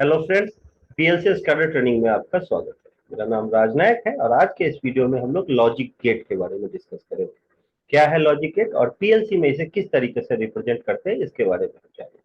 Hello friends, PLC स्टाडर training में आपका स्वागत है। मेरा नाम राज नायक है और आज के इस वीडियो में हम लोग लॉजिक गेट के बारे में डिस्कस करेंगे। क्या है लॉजिक गेट और पीएलसी में इसे किस तरीके से रिप्रेजेंट करते हैं, इसके बारे में हम जानेंगे।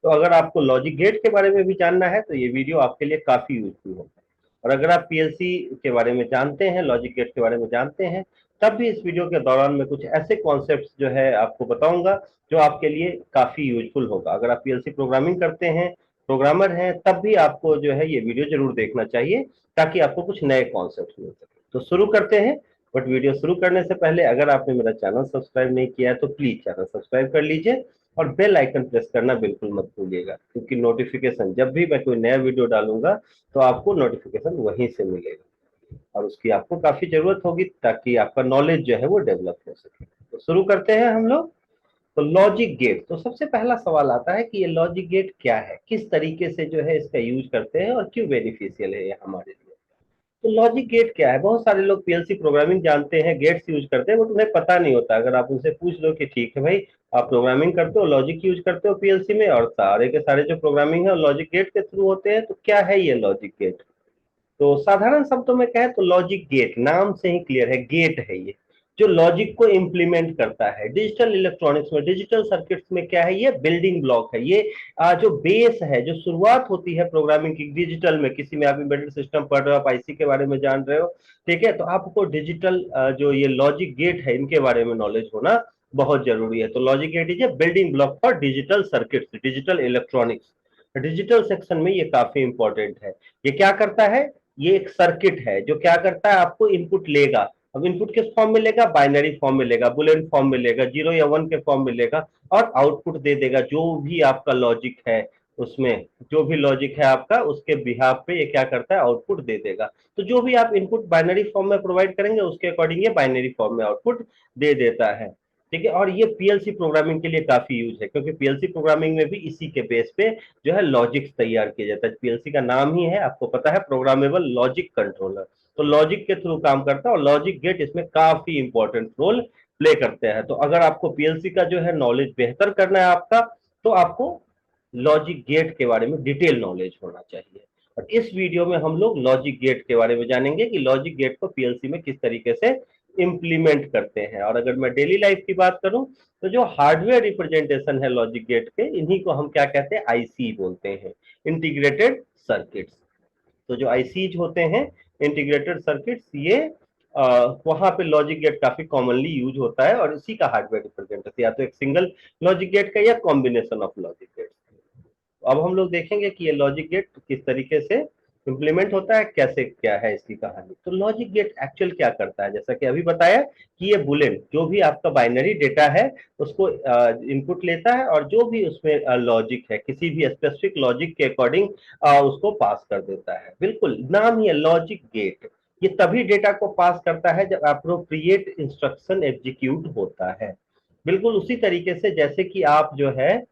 तो अगर आपको लॉजिक गेट के बारे में भी जानना है तो ये वीडियो आपके लिए काफी यूजफुल होगा। और अगर आप पीएलसी के बारे में जानते हैं, लॉजिक गेट के बारे में जानते हैं, तब भी इस वीडियो के दौरान मैं कुछ ऐसे कॉन्सेप्ट्स जो है आपको बताऊंगा जो आपके लिए काफी यूजफुल होगा। अगर आप पीएलसी प्रोग्रामिंग करते हैं, प्रोग्रामर हैं, तब भी आपको जो है ये वीडियो जरूर देखना चाहिए ताकि आपको कुछ नए कॉन्सेप्ट मिल सके। तो शुरू करते हैं। बट वीडियो शुरू करने से पहले अगर आपने मेरा चैनल सब्सक्राइब नहीं किया है तो प्लीज चैनल सब्सक्राइब कर लीजिए और बेल आइकन प्रेस करना बिल्कुल मत भूलिएगा, क्योंकि नोटिफिकेशन जब भी मैं कोई नया वीडियो डालूंगा तो आपको नोटिफिकेशन वहीं से मिलेगा और उसकी आपको काफी जरूरत होगी ताकि आपका नॉलेज जो है वो डेवलप हो सके। तो शुरू करते हैं हम लोग। तो लॉजिक गेट, तो सबसे पहला सवाल आता है कि ये लॉजिक गेट क्या है, किस तरीके से जो है इसका यूज करते हैं और क्यों बेनिफिशियल है ये हमारे लिए। तो लॉजिक गेट क्या है? बहुत सारे लोग पीएलसी प्रोग्रामिंग जानते हैं, गेट्स यूज करते हैं, बट उन्हें पता नहीं होता। अगर आप उनसे पूछ लो कि ठीक है भाई, आप प्रोग्रामिंग करते हो, लॉजिक यूज करते हो पीएलसी में, और सारे के सारे जो प्रोग्रामिंग है लॉजिक गेट के थ्रू होते हैं, तो क्या है ये लॉजिक गेट? तो साधारण शब्दों में कहें तो लॉजिक गेट नाम से ही क्लियर है, गेट है ये जो लॉजिक को इंप्लीमेंट करता है। डिजिटल इलेक्ट्रॉनिक्स में, डिजिटल सर्किट्स में क्या है, ये बिल्डिंग ब्लॉक है। ये जो बेस है, जो शुरुआत होती है प्रोग्रामिंग की डिजिटल में, किसी में आप एम्बेडेड सिस्टम पढ़ रहे हो, आप आईसी के बारे में जान रहे हो, ठीक है, तो आपको डिजिटल जो ये लॉजिक गेट है इनके बारे में नॉलेज होना बहुत जरूरी है। तो logic gate is a building block for digital circuits, digital electronics. Digital section में ये काफी इंपॉर्टेंट है। ये क्या करता है? ये एक सर्किट है जो क्या करता है, आपको इनपुट लेगा। अब इनपुट किस फॉर्म में लेगा? बाइनरी फॉर्म में लेगा, बुलियन फॉर्म में लेगा, 0 या 1 के फॉर्म में लेगा, और आउटपुट दे देगा। जो भी आपका लॉजिक है उसमें, जो भी लॉजिक है आपका, उसके बिहाफ पे ये क्या करता है, आउटपुट दे देगा। तो जो भी आप इनपुट बाइनरी फॉर्म में प्रोवाइड करेंगे उसके अकॉर्डिंग ये बाइनरी फॉर्म में आउटपुट दे देता है। ठीक है, और ये पीएलसी प्रोग्रामिंग के लिए काफी यूज है, क्योंकि पीएलसी प्रोग्रामिंग में भी इसी के बेस पे जो है लॉजिक्स तैयार किया जाता है। पीएलसी का नाम ही है, आपको पता है, प्रोग्रामेबल लॉजिक कंट्रोलर। तो लॉजिक के थ्रू काम करता है और लॉजिक गेट इसमें काफी इंपॉर्टेंट रोल प्ले करते हैं। तो अगर आपको पीएलसी का जो है नॉलेज बेहतर करना है आपका, तो आपको लॉजिक गेट के बारे में डिटेल नॉलेज होना चाहिए। और इस वीडियो में हम लोग लॉजिक गेट के बारे में जानेंगे कि लॉजिक गेट को पीएलसी में किस तरीके से इंप्लीमेंट करते हैं। और अगर मैं डेली लाइफ की बात करूं तो जो हार्डवेयर रिप्रेजेंटेशन है लॉजिक गेट के, इन्हीं को हम क्या कहते हैं, आईसी बोलते हैं, इंटीग्रेटेड सर्किट्स। तो जो आईसीज होते हैं, इंटीग्रेटेड सर्किट्स, ये वहां पे लॉजिक गेट काफी कॉमनली यूज होता है और इसी का हार्डवेयर रिप्रेजेंटेशन, या तो एक सिंगल लॉजिक गेट का या कॉम्बिनेशन ऑफ लॉजिक गेट। अब हम लोग देखेंगे कि ये लॉजिक गेट किस तरीके से इंप्लीमेंट होता है, कैसे क्या है इसकी कहानी। तो लॉजिक गेट एक्चुअल क्या करता है, जैसा कि अभी बताया कि ये बुलियन, जो भी आपका बाइनरी डेटा है उसको इनपुट लेता है और जो भी उसमें लॉजिक है, किसी भी स्पेसिफिक लॉजिक के अकॉर्डिंग उसको पास कर देता है। बिल्कुल नाम ही है लॉजिक गेट। ये तभी डेटा को पास करता है जब अप्रोप्रिएट इंस्ट्रक्शन एग्जीक्यूट होता है। बिल्कुल उसी तरीके से जैसे कि आप जो है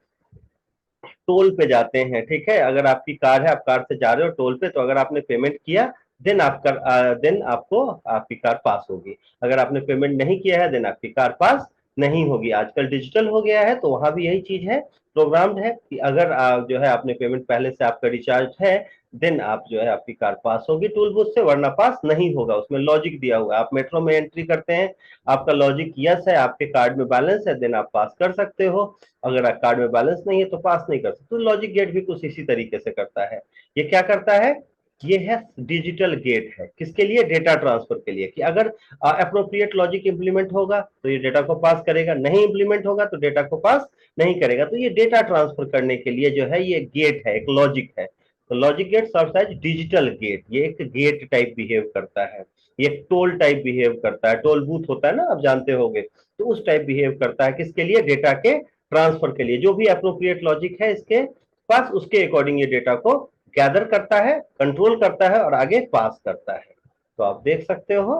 टोल पे जाते हैं, ठीक है, अगर आपकी कार है, आप कार से जा रहे हो टोल पे, तो अगर आपने पेमेंट किया देन आपको आपकी कार पास होगी। अगर आपने पेमेंट नहीं किया है देन आपकी कार पास नहीं होगी। आजकल डिजिटल हो गया है तो वहां भी यही चीज है, प्रोग्राम्ड है कि अगर जो है आपने पेमेंट पहले से आपका रिचार्ज है, देन आप जो है आपकी कार पास होगी टूल बूथ से, वरना पास नहीं होगा। उसमें लॉजिक दिया हुआ है। आप मेट्रो में एंट्री करते हैं, आपका लॉजिक यस है, आपके कार्ड में बैलेंस है, देन आप पास कर सकते हो। अगर कार्ड में बैलेंस नहीं है तो पास नहीं कर सकते। तो लॉजिक गेट भी कुछ इसी तरीके से करता है। ये क्या करता है? ये है डिजिटल गेट है, किसके लिए? डेटा ट्रांसफर के लिए, कि अगर अप्रोप्रिएट लॉजिक इंप्लीमेंट होगा तो ये डेटा को पास करेगा, नहीं इंप्लीमेंट होगा तो डेटा को पास नहीं करेगा। तो ये डेटा ट्रांसफर करने के लिए जो है ये गेट है, एक लॉजिक है। तो logic gate serves as digital gate. ये एक गेट टाइप बिहेव करता है, ये टोल टाइप बिहेव करता है। टोल बूथ होता है ना, आप जानते होंगे, तो उस टाइप बिहेव करता है। किसके लिए? डेटा के ट्रांसफर के लिए। जो भी अप्रोप्रिएट लॉजिक है इसके पास, उसके अकॉर्डिंग ये डेटा को गैदर करता है, कंट्रोल करता है और आगे पास करता है। तो आप देख सकते हो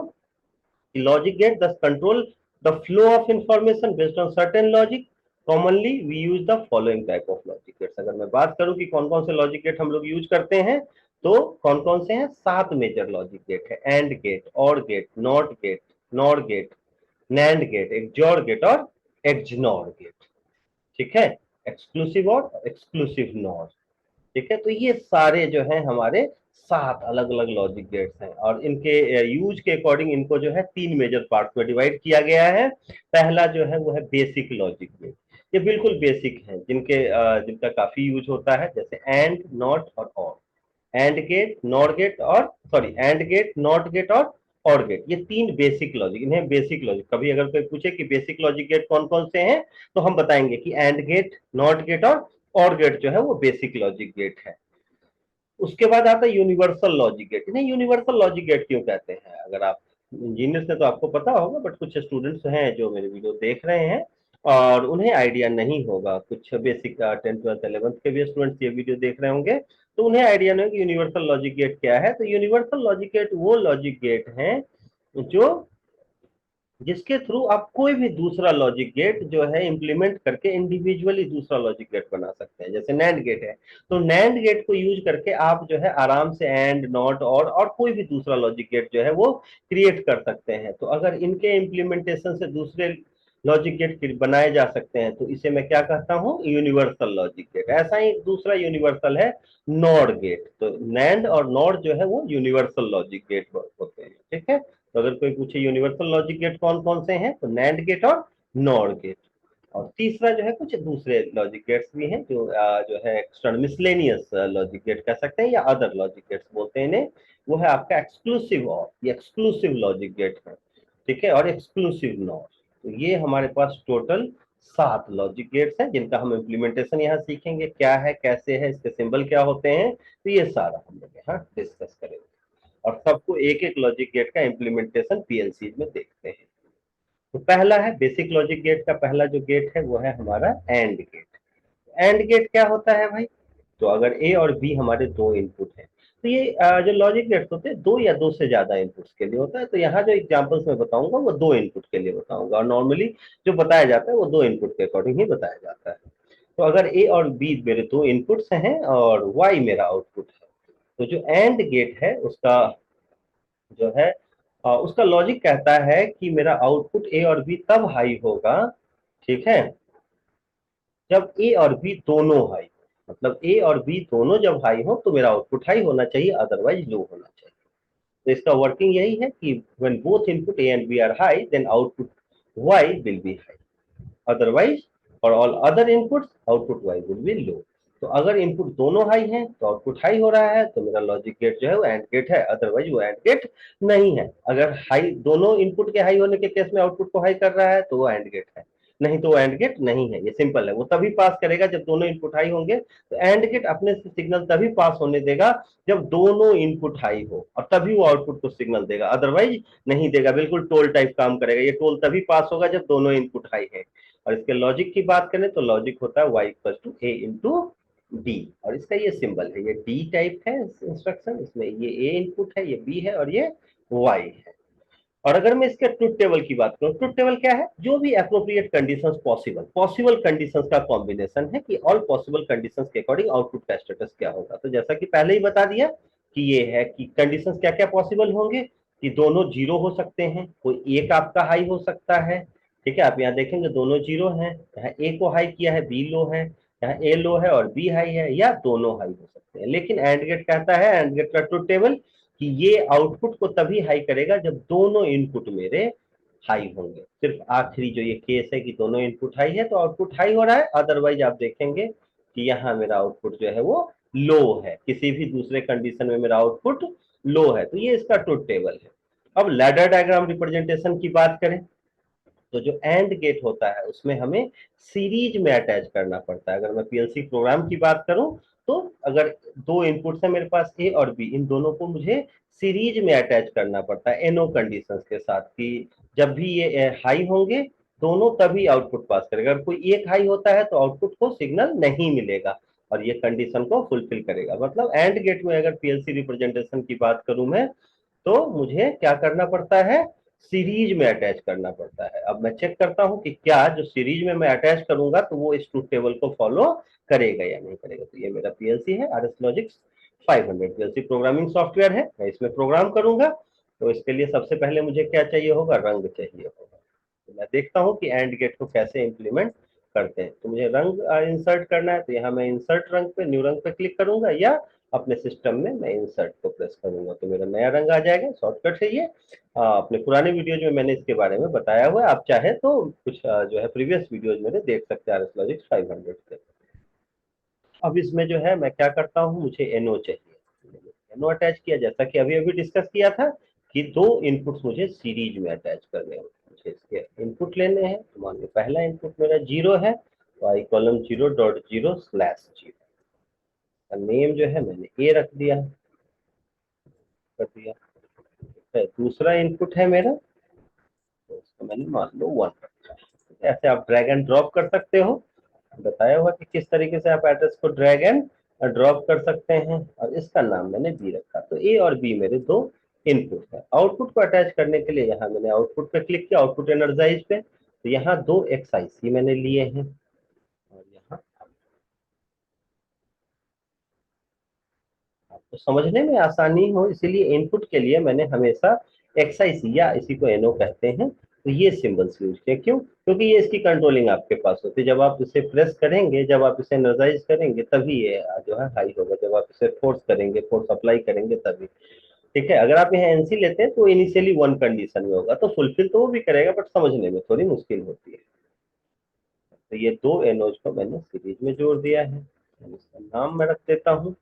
कि logic gate does control the flow of information based on certain logic. Commonly we use the following type of logic gates. अगर मैं बात करूं कि कौन कौन से लॉजिक गेट हम लोग यूज करते हैं, तो कौन कौन से हैं? 7 मेजर लॉजिक गेट है। And gate, or gate, not gate, nor gate, nand gate, XOR gate और एक्सनॉर गेट। ठीक है, एक्सक्लूसिव और एक्सक्लूसिव नॉर। ठीक है। तो ये सारे जो है हमारे 7 अलग अलग लॉजिक गेट्स हैं और इनके यूज के अकॉर्डिंग इनको जो है 3 मेजर पार्ट्स में डिवाइड किया गया है। पहला जो है वो है बेसिक लॉजिक गेट। ये बिल्कुल बेसिक है, जिनका काफी यूज होता है, जैसे एंड, नॉट और एंड गेट, नॉट गेट और and gate, not gate or gate. ये 3 बेसिक लॉजिक, इन्हें बेसिक लॉजिक। कभी अगर कोई पूछे कि बेसिक लॉजिक गेट कौन कौन से हैं, तो हम बताएंगे कि and gate, not gate or gate जो है वो बेसिक लॉजिक गेट है। उसके बाद आता है यूनिवर्सल लॉजिक गेट। इन्हें यूनिवर्सल लॉजिक गेट क्यों कहते हैं? अगर आप इंजीनियर्स हैं तो आपको पता होगा, बट कुछ स्टूडेंट्स हैं जो मेरे वीडियो देख रहे हैं और उन्हें आइडिया नहीं होगा, कुछ बेसिक 10th 12th 11th के भी स्टूडेंट्स ये वीडियो देख रहे होंगे, तो उन्हें आइडिया नहीं होगा कि यूनिवर्सल लॉजिक गेट क्या है। तो यूनिवर्सल लॉजिक गेट वो लॉजिक गेट हैं जो जिसके थ्रू आप कोई भी दूसरा लॉजिक गेट जो है इंप्लीमेंट करके इंडिविजुअली दूसरा लॉजिक गेट बना सकते हैं। जैसे नैंड गेट है, तो नैंड गेट को यूज करके आप जो है आराम से एंड, नॉट और कोई भी दूसरा लॉजिक गेट जो है वो क्रिएट कर सकते हैं। तो अगर इनके इम्प्लीमेंटेशन से दूसरे लॉजिक गेट बनाए जा सकते हैं, तो इसे मैं क्या कहता हूँ? Universal logic gate. ऐसा ही दूसरा यूनिवर्सल है नॉर गेट। तो नैंड और नॉर जो है वो यूनिवर्सल लॉजिक गेट होते हैं। ठीक है। तो अगर कोई पूछे यूनिवर्सल लॉजिक गेट कौन कौन से हैं, तो नैंड गेट और नॉर गेट। और तीसरा जो है कुछ दूसरे लॉजिक गेट्स भी हैं जो है एक्सटर्नल मिसलेनियस लॉजिक गेट कह सकते हैं या अदर लॉजिक गेट्स बोलते हैं इन्हें। वो है आपका एक्सक्लूसिव और, ये एक्सक्लूसिव लॉजिक गेट है। ठीक है। और एक्सक्लूसिव नॉर। तो ये हमारे पास टोटल 7 लॉजिक गेट्स हैं जिनका हम इम्प्लीमेंटेशन यहाँ सीखेंगे, क्या है, कैसे है, इसके सिंबल क्या होते हैं। तो ये सारा हम लोग यहाँ डिस्कस करेंगे और सबको एक एक लॉजिक गेट का इम्प्लीमेंटेशन पीएलसी में देखते हैं। तो पहला है बेसिक लॉजिक गेट का पहला जो गेट है वो है हमारा एंड गेट। एंड गेट क्या होता है भाई? तो अगर ए और बी हमारे दो इनपुट हैं, तो ये जो लॉजिक गेट्स होते हैं दो या दो से ज्यादा इनपुट्स के लिए होता है। तो यहाँ जो एग्जांपल्स मैं बताऊंगा वो 2 इनपुट के लिए बताऊंगा और नॉर्मली जो बताया जाता है वो 2 इनपुट के अकॉर्डिंग ही बताया जाता है। तो अगर ए और बी मेरे 2 इनपुट्स हैं और वाई मेरा आउटपुट है, तो जो एंड गेट है उसका जो है उसका लॉजिक कहता है कि मेरा आउटपुट ए और बी तब हाई होगा, ठीक है, जब ए और बी दोनों हाई, मतलब ए और बी दोनों जब हाई हो तो मेरा आउटपुट हाई होना चाहिए, अदरवाइज लो होना चाहिए। तो इसका वर्किंग यही है कि when both input A and B are high then output Y will be high, otherwise for all other inputs output Y will be low. तो अगर इनपुट दोनों हाई हैं तो आउटपुट हाई हो रहा है, तो मेरा लॉजिक गेट जो है वो एंड गेट है, अदरवाइज वो एंड गेट नहीं है। अगर हाई दोनों इनपुट के हाई होने के केस में आउटपुट को हाई कर रहा है तो वो एंड गेट है, नहीं तो वो एंड गेट नहीं है। ये सिंपल है। वो तभी पास करेगा जब दोनों इनपुट हाई होंगे। तो एंड गेट अपने से सिग्नल तभी पास होने देगा जब दोनों इनपुट हाई हो, और तभी वो आउटपुट को सिग्नल देगा, अदरवाइज नहीं देगा। बिल्कुल टोल टाइप काम करेगा। ये टोल तभी पास होगा जब दोनों इनपुट हाई है। और इसके लॉजिक की बात करें तो लॉजिक होता है y equal to A into D, और इसका ये सिंबल है, ये डी टाइप है इंस्ट्रक्शन। इसमें ये ए इनपुट है, ये बी है और ये y है। और अगर मैं इसके ट्रुथ टेबल की बात करूं, ट्रुथ टेबल क्या है? जो भी एप्रोप्रिएट कंडीशंस पॉसिबल कंडीशंस का कॉम्बिनेशन है कि ऑल पॉसिबल कंडीशंस के अकॉर्डिंग आउटपुट का स्टेटस क्या होगा। तो जैसा कि पहले ही बता दिया कि ये है कि कंडीशंस क्या क्या पॉसिबल होंगे, कि दोनों जीरो हो सकते हैं, कोई एक आपका हाई हो सकता है। ठीक है। आप यहाँ देखेंगे दोनों जीरो हैं, यहाँ ए को हाई किया है, बी लो है, यहाँ ए लो है और बी हाई है, या दोनों हाई हो सकते हैं। लेकिन एंड गेट कहता है, एंड गेट का ट्रुथ टेबल, कि ये आउटपुट को तभी हाई करेगा जब दोनों इनपुट मेरे हाई होंगे। सिर्फ आखिरी जो ये केस है कि दोनों इनपुट हाई है तो आउटपुट हाई हो रहा है, अदरवाइज आप देखेंगे कि यहाँ मेरा आउटपुट जो है वो लो है, किसी भी दूसरे कंडीशन में मेरा आउटपुट लो है। तो ये इसका ट्रुथ टेबल है। अब लैडर डायग्राम रिप्रेजेंटेशन की बात करें तो जो एंड गेट होता है उसमें हमें सीरीज में अटैच करना पड़ता है। अगर मैं पीएलसी प्रोग्राम की बात करूं तो अगर 2 इनपुट्स है मेरे पास ए और बी, इन दोनों को मुझे सीरीज में अटैच करना पड़ता है एनो कंडीशंस के साथ, कि जब भी ये हाई होंगे दोनों तभी आउटपुट पास करेगा। अगर कोई एक हाई होता है तो आउटपुट को सिग्नल नहीं मिलेगा और ये कंडीशन को फुलफिल करेगा। मतलब एंड गेट में अगर पीएलसी रिप्रेजेंटेशन की बात करूं मैं, तो मुझे क्या करना पड़ता है? सीरीज में अटैच करना पड़ता है। अब मैं चेक करता हूं कि क्या जो सीरीज में मैं अटैच करूंगा तो वो इस ट्रुथ टेबल को फॉलो करेगा या नहीं करेगा। तो ये मेरा पीएलसी है, RS logics 500 PLC programming software है। मैं इसमें प्रोग्राम करूंगा तो इसके लिए सबसे पहले मुझे क्या चाहिए होगा? रंग चाहिए होगा। तो मैं देखता हूं कि एंड गेट को कैसे इंप्लीमेंट करते हैं। तो मुझे रंग इंसर्ट करना है, तो यहाँ मैं इंसर्ट रंग पे, न्यू रंग पे क्लिक करूंगा, या अपने सिस्टम में मैं इंसर्ट को प्रेस करूंगा तो मेरा नया रंग आ जाएगा। शॉर्टकट है ये। अपने पुराने वीडियोज में मैंने इसके बारे में बताया हुआ है, आप चाहे तो कुछ जो है प्रीवियस वीडियोज मेरे देख सकते हैं, RS Logix 500 के। अब इसमें जो है मैं क्या करता हूँ, मुझे एनओ चाहिए। एनओ अटैच किया, जैसा कि अभी अभी डिस्कस किया था कि दो इनपुट्स मुझे सीरीज में अटैच करने हैं। मुझे इसके इनपुट लेने हैं, तो मान लो पहला इनपुट मेरा 0 है, तो आई कॉलम 0.0/0 का नेम जो है मैंने ए रख दिया, कर दिया। दूसरा इनपुट है मेरा, तो उसको मैंने मान लो 1 रखा है। ऐसे आप ड्रैग एंड ड्रॉप कर सकते हो, बताया हुआ कि किस तरीके से आप एड्रेस को ड्रैग एंड ड्रॉप कर सकते हैं। और इसका नाम मैंने बी रखा, तो ए और बी मेरे दो इनपुट है। आउटपुट को अटैच करने के लिए यहाँ मैंने आउटपुट पे क्लिक किया, आउटपुट एनर्जाइज पे, तो यहाँ दो XIC मैंने लिए हैं। और यहाँ आपको समझने में आसानी हो इसीलिए इनपुट के लिए मैंने हमेशा XIC या इसी को NO कहते हैं, तो ये सिंबल्स यूज किए। क्यों? क्योंकि ये इसकी कंट्रोलिंग आपके पास होती है। जब आप इसे प्रेस करेंगे, जब आप इसे एनर्जाइज करेंगे, तभी ये जो है हाई होगा। जब आप इसे फोर्स करेंगे, फोर्स अप्लाई करेंगे, तभी। ठीक है, अगर आप यहाँ NC लेते हैं तो इनिशियली 1 कंडीशन में होगा, तो फुलफिल तो वो भी करेगा, बट समझने में थोड़ी मुश्किल होती है। तो ये दो एनोज को मैंने सीरीज में जोड़ दिया है। इसका नाम मैं रख देता हूँ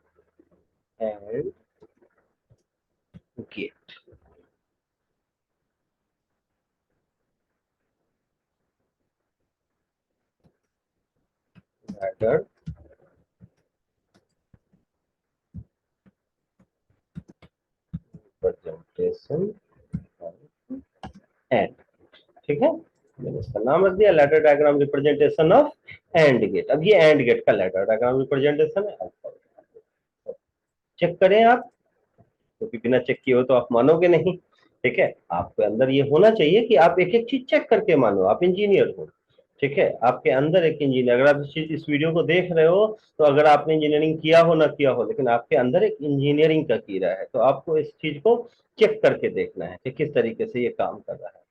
and gate. Adder presentation and, ठीक है, मैंने इसका नाम रख दिया ladder diagram representation of and gate. अब ये एंड गेट का लैडर डायग्राम रिप्रेजेंटेशन है। चेक करें आप, क्योंकि बिना चेक किए हो तो आप मानोगे नहीं। ठीक है, आपके अंदर ये होना चाहिए कि आप एक एक चीज चेक करके मानो, आप इंजीनियर हो। ठीक है, आपके अंदर एक इंजीनियर, अगर आप इस वीडियो को देख रहे हो, तो अगर आपने इंजीनियरिंग किया हो ना किया हो, लेकिन आपके अंदर एक इंजीनियरिंग का कीड़ा है, तो आपको इस चीज को चेक करके देखना है कि किस तरीके से ये काम कर रहा है।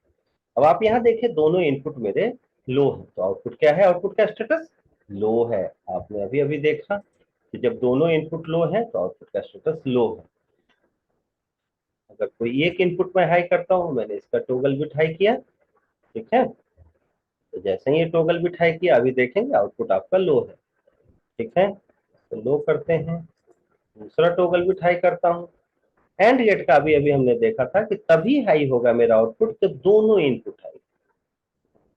अब आप यहाँ देखें, दोनों इनपुट मेरे लो है, तो आउटपुट क्या है, आउटपुट का स्टेटस लो है। आपने अभी अभी देखा कि जब दोनों इनपुट लो है तो आउटपुट का स्टेटस लो है। अगर कोई एक इनपुट में हाई करता हूँ, मैंने इसका टॉगल बिट हाई किया, ठीक है, तो जैसे ही ये टॉगल बिट हाई किया, अभी देखेंगे आउटपुट आपका लो है। ठीक है, तो लो करते हैं, दूसरा टॉगल बिट हाई करता हूँ। एंड गेट का अभी अभी हमने देखा था कि तभी हाई होगा मेरा आउटपुट जब दोनों इनपुट हाई,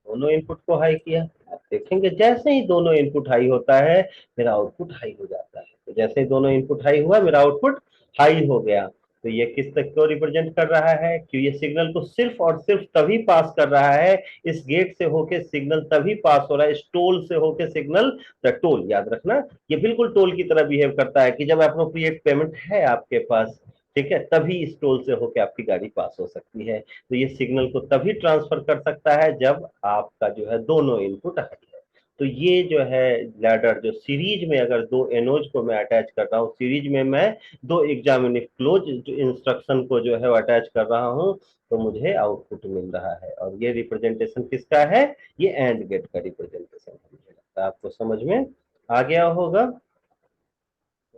दोनों इनपुट को हाई किया। आप देखेंगे जैसे ही दोनों इनपुट हाई होता है, मेरा आउटपुट हाई हो जाता है। तो जैसे ही दोनों इनपुट हाई हुआ, मेरा आउटपुट हाई हो गया। तो ये किस तक को रिप्रेजेंट कर रहा है कि ये सिग्नल को सिर्फ और सिर्फ तभी पास कर रहा है, इस गेट से होके सिग्नल तभी पास हो रहा है, इस टोल से होके सिग्नल, द टोल याद रखना, ये बिल्कुल टोल की तरह बिहेव करता है कि जब अप्रोप्रिएट पेमेंट है आपके पास, ठीक है, तभी इस टोल से होके आपकी गाड़ी पास हो सकती है। तो ये सिग्नल को तभी ट्रांसफर कर सकता है जब आपका जो है दोनों इनपुट हाई है। तो ये जो है लैडर, जो सीरीज में अगर दो एनोज को मैं अटैच कर रहा हूँ, सीरीज में मैं दो एग्जाम क्लोज इंस्ट्रक्शन को जो है अटैच कर रहा हूँ, तो मुझे आउटपुट मिल रहा है। और ये रिप्रेजेंटेशन किसका है, ये एंड गेट का रिप्रेजेंटेशन है। मुझे लगता है आपको समझ में आ गया होगा।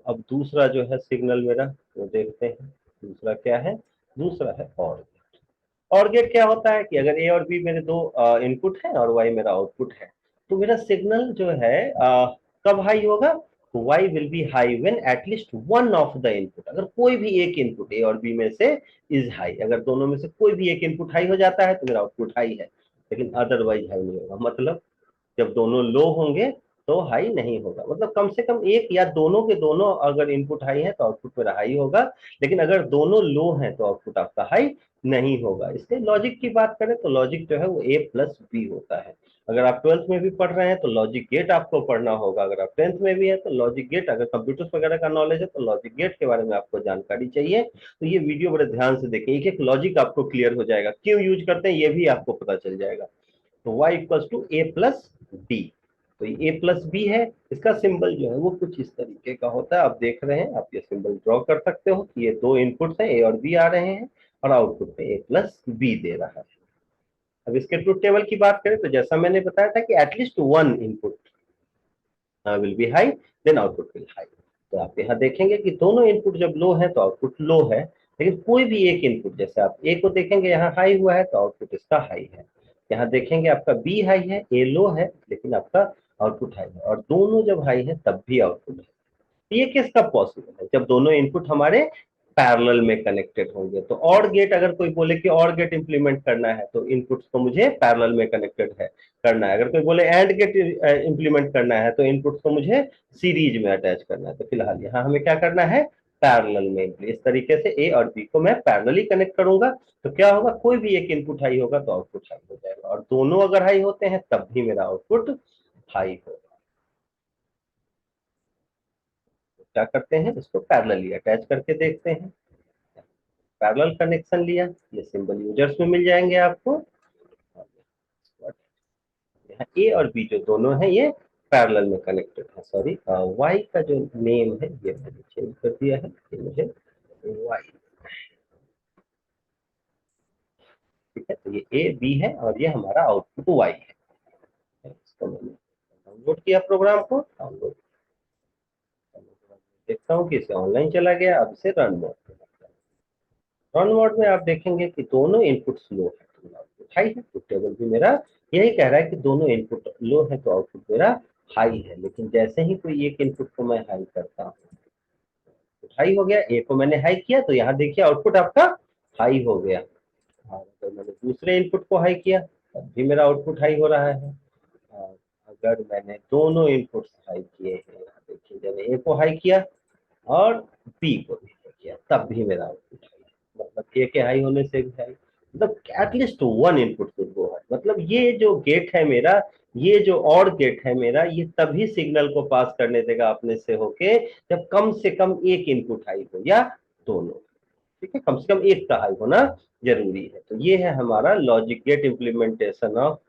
अब दूसरा जो है सिग्नल मेरा, वो देखते हैं दूसरा क्या है। दूसरा है और गेट क्या होता है कि अगर ए और बी मेरे दो इनपुट है और वाई मेरा आउटपुट है, तो मेरा सिग्नल जो है कब हाई होगा, Y will be high when at least one of the input, अगर कोई भी एक इनपुट ए और बी में से इज हाई, अगर दोनों में से कोई भी एक इनपुट हाई हो जाता है तो मेरा आउटपुट हाई है, लेकिन अदरवाइज हाई नहीं होगा। मतलब जब दोनों लो होंगे तो हाई नहीं होगा, मतलब कम से कम एक या दोनों के दोनों अगर इनपुट हाई है तो आउटपुट मेरा हाई होगा, लेकिन अगर दोनों लो हैं तो आउटपुट आपका हाई नहीं होगा। इसलिए लॉजिक की बात करें तो लॉजिक जो है वो ए प्लस बी होता है। अगर आप 12th में भी पढ़ रहे हैं तो लॉजिक गेट आपको पढ़ना होगा, अगर आप 10th में भी है तो लॉजिक गेट, अगर कंप्यूटर्स वगैरह का नॉलेज है तो लॉजिक गेट के बारे में आपको जानकारी चाहिए, तो ये वीडियो बड़े ध्यान से देखें, एक एक लॉजिक आपको क्लियर हो जाएगा, क्यों यूज करते हैं ये भी आपको पता चल जाएगा। तो y equals to A plus B, तो ए प्लस बी है, इसका सिंबल जो है वो कुछ इस तरीके का होता है। आप देख रहे हैं, आप ये सिंबल ड्रॉ कर सकते हो कि ये दो इनपुट है, ए और बी आ रहे हैं और आउटपुट में ए प्लस बी दे रहा है। अब इसके ट्रुथ टेबल की बात करें तो जैसा मैंने बताया था कि at least one input will be high, then output will high. तो आप यहाँ देखेंगे कि दोनों इनपुट जब लो है तो आउटपुट लो है, लेकिन कोई भी एक इनपुट, जैसे आप ए को देखेंगे यहाँ हाई हुआ है तो आउटपुट इसका हाई है। यहाँ देखेंगे आपका बी हाई है, ए लो है, लेकिन आपका आउटपुट हाई है, और दोनों जब हाई है तब भी आउटपुट है। ये केस कब पॉसिबल है? जब दोनों इनपुट हमारे पैरेलल में कनेक्टेड होंगे। तो और गेट, अगर कोई बोले कि और गेट इंप्लीमेंट करना है तो इनपुट्स को मुझे पैरेलल में कनेक्टेड है करना है। अगर कोई बोले एंड गेट इंप्लीमेंट करना है तो इनपुट्स को मुझे सीरीज में अटैच करना है। तो फिलहाल यहाँ हमें क्या करना है, पैरेलल में। इस तरीके से ए और बी को मैं पैरेलली कनेक्ट करूंगा तो क्या होगा, कोई भी एक इनपुट हाई होगा तो आउटपुट हाई हो जाएगा, और दोनों अगर हाई होते हैं तब भी मेरा आउटपुट हाई होगा। क्या करते हैं, इसको पैरेलली अटैच करके देखते हैं। पैरेलल कनेक्शन लिया, ये सिंबल यूजर्स में मिल जाएंगे आपको। यहाँ ए और बी जो दोनों हैं ये पैरेलल में कनेक्टेड है। सॉरी, वाई का जो नेम है ये मैंने चेंज कर दिया है, ये मुझे वाई, ठीक है। तो ये ए बी है और ये हमारा आउटपुट वाई है। इसको मैंने डाउनलोड किया, प्रोग्राम को डाउनलोड, देखता हूँ कि इसे ऑनलाइन चला गया। अब इसे रन मोड पे, रन मोड में आप देखेंगे कि दोनों इनपुट लो है तो आउटपुट हाई है। तो टेबल भी मेरा यही कह रहा है कि दोनों इनपुट लो है तो आउटपुट मेरा हाई है। लेकिन जैसे ही कोई एक इनपुट को मैं हाई करता हूँ, हाई हो गया, ए को मैंने हाई किया तो यहाँ देखिए आउटपुट आपका हाई हो गया। और अगर मैंने दूसरे इनपुट को हाई किया तब भी मेरा आउटपुट हाई हो रहा है। और अगर मैंने दोनों इनपुट्स हाई किए हैं, यहाँ देखिए मैंने ए को हाई किया और बी को भी हाई किया तब भी मेरा आउटपुट हाई है। मतलब ए के हाई होने से भी हाई, मतलब at least one input should go high. मतलब ये जो गेट है मेरा, ये जो और गेट है मेरा, ये तभी सिग्नल को पास करने देगा अपने से होके जब कम से कम एक इनपुट हाई हो या दोनों, ठीक है। कम से कम एक का हाई होना जरूरी है। तो ये है हमारा लॉजिक गेट इम्प्लीमेंटेशन ऑफ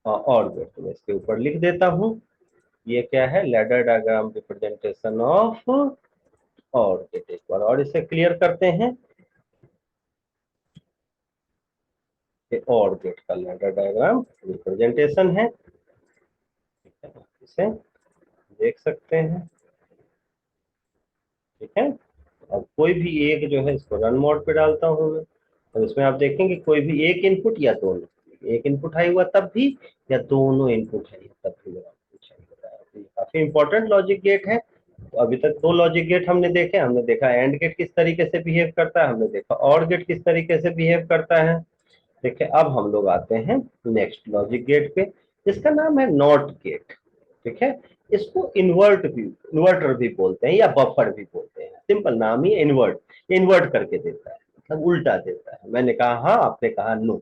और गेट। तो मैं इसके ऊपर लिख देता हूँ, ये क्या है, लैडर डायग्राम रिप्रेजेंटेशन ऑफ और गेट। एक बार और इसे क्लियर करते हैं, ये और गेट का लैडर डायग्राम रिप्रेजेंटेशन है, ठीक है। इसे देख सकते हैं, ठीक है। अब कोई भी एक जो है इसको रन मोड पे डालता हूँ मैं, और इसमें आप देखेंगे कोई भी एक इनपुट या दोनों, एक इनपुट हाई हुआ तब भी या दोनों इनपुट हाई तब भी मेरा आउटपुट हाई होता है। तो ये काफी इंपॉर्टेंट लॉजिक गेट है। तो अभी तक दो लॉजिक गेट हमने देखे, हमने देखा एंड गेट किस तरीके से बिहेव करता है, हमने देखा और गेट किस तरीके से बिहेव करता है। देखिए अब हम लोग आते हैं नेक्स्ट लॉजिक गेट पे, जिसका नाम है नॉट गेट, ठीक है। इसको इन्वर्टर भी बोलते हैं या बफर भी बोलते हैं। सिंपल नाम ही इन्वर्ट, इन्वर्ट करके देता है, मतलब उल्टा देता है। मैंने कहा हाँ, आपने कहा नो,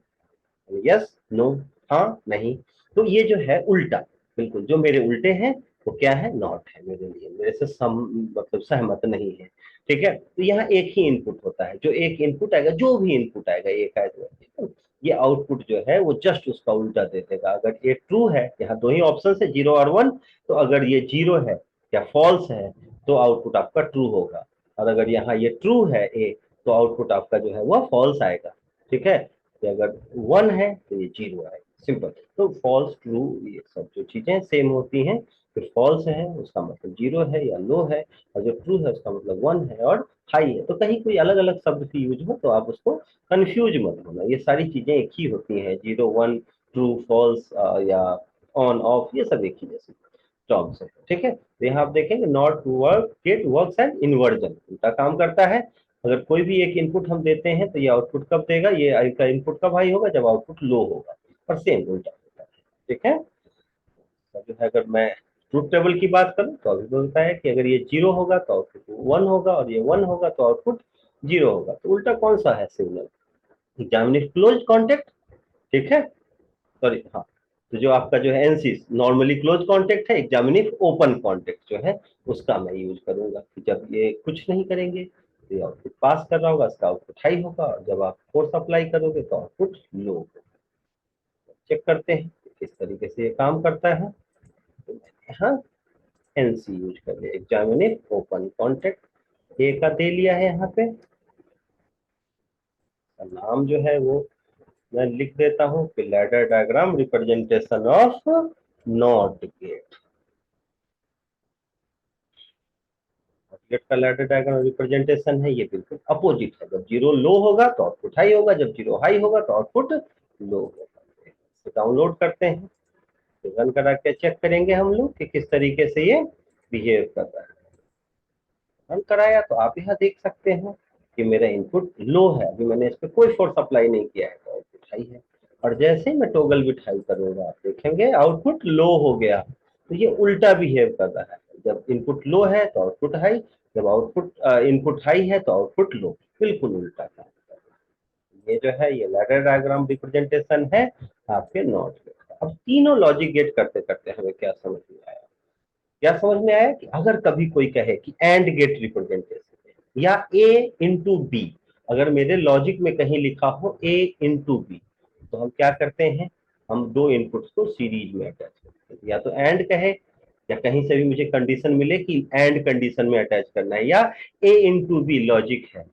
यस नो, हाँ नहीं। तो ये जो है उल्टा, बिल्कुल जो मेरे उल्टे हैं वो क्या है, नॉट है मेरे लिए, मेरे से सम मतलब सहमत नहीं है, ठीक है। तो यहाँ एक ही इनपुट होता है, जो एक इनपुट आएगा, जो भी इनपुट आएगा एक है तो है, ये आउटपुट जो है वो जस्ट उसका उल्टा दे देगा। अगर ये ट्रू है, यहाँ दो ही ऑप्शन है, 0 और 1, तो अगर ये 0 है या फॉल्स है तो आउटपुट आपका ट्रू होगा, और अगर यहाँ ये ट्रू है ए, तो आउटपुट आपका जो है वो फॉल्स आएगा, ठीक है। कि अगर 1 है तो ये 0 आएगा, सिंपल। तो फॉल्स ट्रू ये सब जो चीजें सेम होती हैं। फिर फॉल्स है उसका मतलब 0 है या लो है, और जो ट्रू है उसका मतलब 1 है और हाई है। तो कहीं कोई अलग अलग शब्द की यूज हो तो आप उसको कंफ्यूज मत होना, ये सारी चीजें एक ही होती हैं, 0 1 ट्रू फॉल्स या ऑन ऑफ, ये सब एक ही जैसी टर्म्स है, ठीक है। तो यहाँ आप देखेंगे not work get works and inversion, उनका काम करता है। अगर कोई भी एक इनपुट हम देते हैं तो ये आउटपुट कब देगा, ये का इनपुट कब हाई होगा, जब आउटपुट लो होगा, और सेम उल्टा होता है, ठीक है। तो जो है अगर मैं ट्रूथ टेबल की बात करूं तो अभी बोलता है कि अगर ये 0 होगा तो आउटपुट 1 होगा, और ये 1 होगा तो आउटपुट 0 होगा। तो उल्टा कौन सा है signal, examine if close contact, ठीक है। सॉरी हाँ, तो जो आपका जो है एनसी नॉर्मली क्लोज कॉन्टेक्ट है, एग्जामिन इफ ओपन कॉन्टेक्ट जो है उसका मैं यूज करूंगा कि जब ये कुछ नहीं करेंगे तो ये आउटपुट पास कर रहा होगा, इसका आउटपुट हाई होगा, और जब आप फोर्स अप्लाई करोगे तो आउटपुट लो होगा। चेक करते हैं कि किस तरीके से ये काम करता है। तो मैंने यहाँ एनसी यूज कर लिया, एग्जामिन इफ ओपन कॉन्टेक्ट ए का दे लिया है यहाँ पे, नाम जो है वो मैं लिख देता हूं कि ladder diagram representation of not gate. Gate का लैडर डायग्राम रिप्रेजेंटेशन है, ये बिल्कुल अपोजिट है। जब जीरो लो होगा तो आउटपुट हाई होगा, जब जीरो हाई होगा तो आउटपुट लो होगा। इसे डाउनलोड करते हैं, तो रन करा के चेक करेंगे हम लोग कि किस तरीके से ये बिहेव कर रहा है। रन कराया तो आप यहाँ देख सकते हैं कि मेरा इनपुट लो है, अभी मैंने इस पर कोई फोर्स अप्लाई नहीं किया है तो आउटपुट हाई है। और जैसे ही मैं टॉगल बिट हाई करूंगा आप देखेंगे आउटपुट लो हो गया। तो ये उल्टा बिहेव कर रहा है, जब इनपुट लो है तो आउटपुट हाई, जब आउटपुट इनपुट हाई है तो आउटपुट लो, बिल्कुल उल्टा काम कर रहा है। ये जो है ये लैडर डायग्राम रिप्रेजेंटेशन है आपके नॉट गेट का। अब तीनों लॉजिक गेट करते करते हमें क्या समझ में आया, क्या समझ में आया कि अगर कभी कोई कहे कि एंड गेट रिप्रेजेंटेशन है या ए इंटू बी, अगर मेरे लॉजिक में कहीं लिखा हो ए इंटू बी, तो हम क्या करते हैं, हम दो इनपुट्स को सीरीज में अटैच करते हैं। या तो एंड कहे या कहीं से भी मुझे कंडीशन मिले कि एंड कंडीशन में अटैच करना है, या ए इंटू बी लॉजिक है,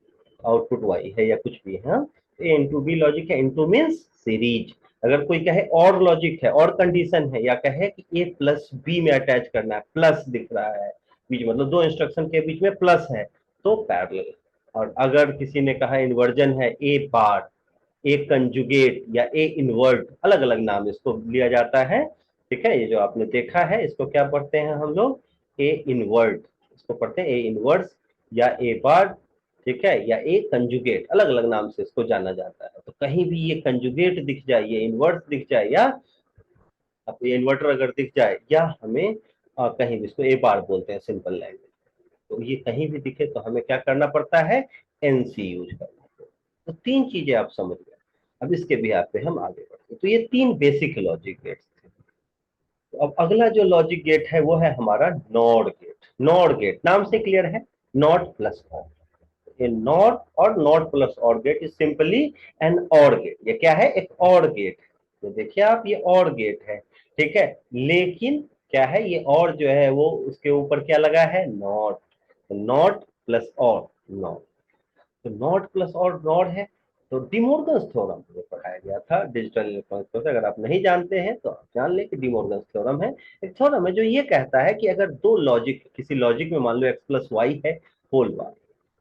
आउटपुट वाई है या कुछ भी है, ए इंटू बी लॉजिक है, इंटू मीन्स सीरीज। अगर कोई कहे और लॉजिक है और कंडीशन है, या कहे कि ए प्लस बी में अटैच करना है, प्लस दिख रहा है बीच, मतलब दो इंस्ट्रक्शन के बीच में प्लस है, तो पैरेलल। और अगर किसी ने कहा इन्वर्जन है, ए बार, ए कंजुगेट या ए इनवर्ट, अलग अलग नाम इसको लिया जाता है। ठीक है, ये जो आपने देखा है इसको क्या पढ़ते हैं हम लोग, ए इनवर्ट, इसको पढ़ते हैं ए इनवर्स या ए बार। ठीक है, या ए कंजुगेट, अलग अलग नाम से इसको जाना जाता है। तो कहीं भी ये कंजुगेट दिख जाए, ये इनवर्स दिख जाए, या अब ये इन्वर्टर अगर दिख जाए, या हमें कहीं भी इसको ए बार बोलते हैं सिंपल लैंग्वेज, तो ये कहीं भी दिखे तो हमें क्या करना पड़ता है, एनसी यूज करना पड़ता है। तो तीन चीजें आप समझ गए। अब इसके बिहार पे हम आगे बढ़ते हैं। तो ये तीन बेसिक लॉजिक गेट्स थे। तो अब अगला जो लॉजिक गेट है वो है हमारा नॉट गेट। नॉट गेट नाम से क्लियर है, नॉट प्लस ऑर। ये नॉट और नॉट प्लस और गेट इज सिंपली एन और गेट। ये क्या है, एक और गेट है। तो देखिए आप, ये और गेट है, ठीक है, लेकिन क्या है, ये और जो है वो उसके ऊपर क्या लगा है, नॉट। नॉट प्लस और नॉट, तो नॉट प्लस और नॉट है। तो डिमोर्गन्स थ्योरम जो पढ़ाया गया था डिजिटल इलेक्ट्रॉनिक्स में, अगर आप नहीं जानते हैं तो आप जान लें कि डिमोर्गन्स थ्योरम है। एक थ्योरम है जो ये कहता है कि अगर दो लॉजिक, किसी लॉजिक में मान लो एक्स प्लस वाई है होल बार,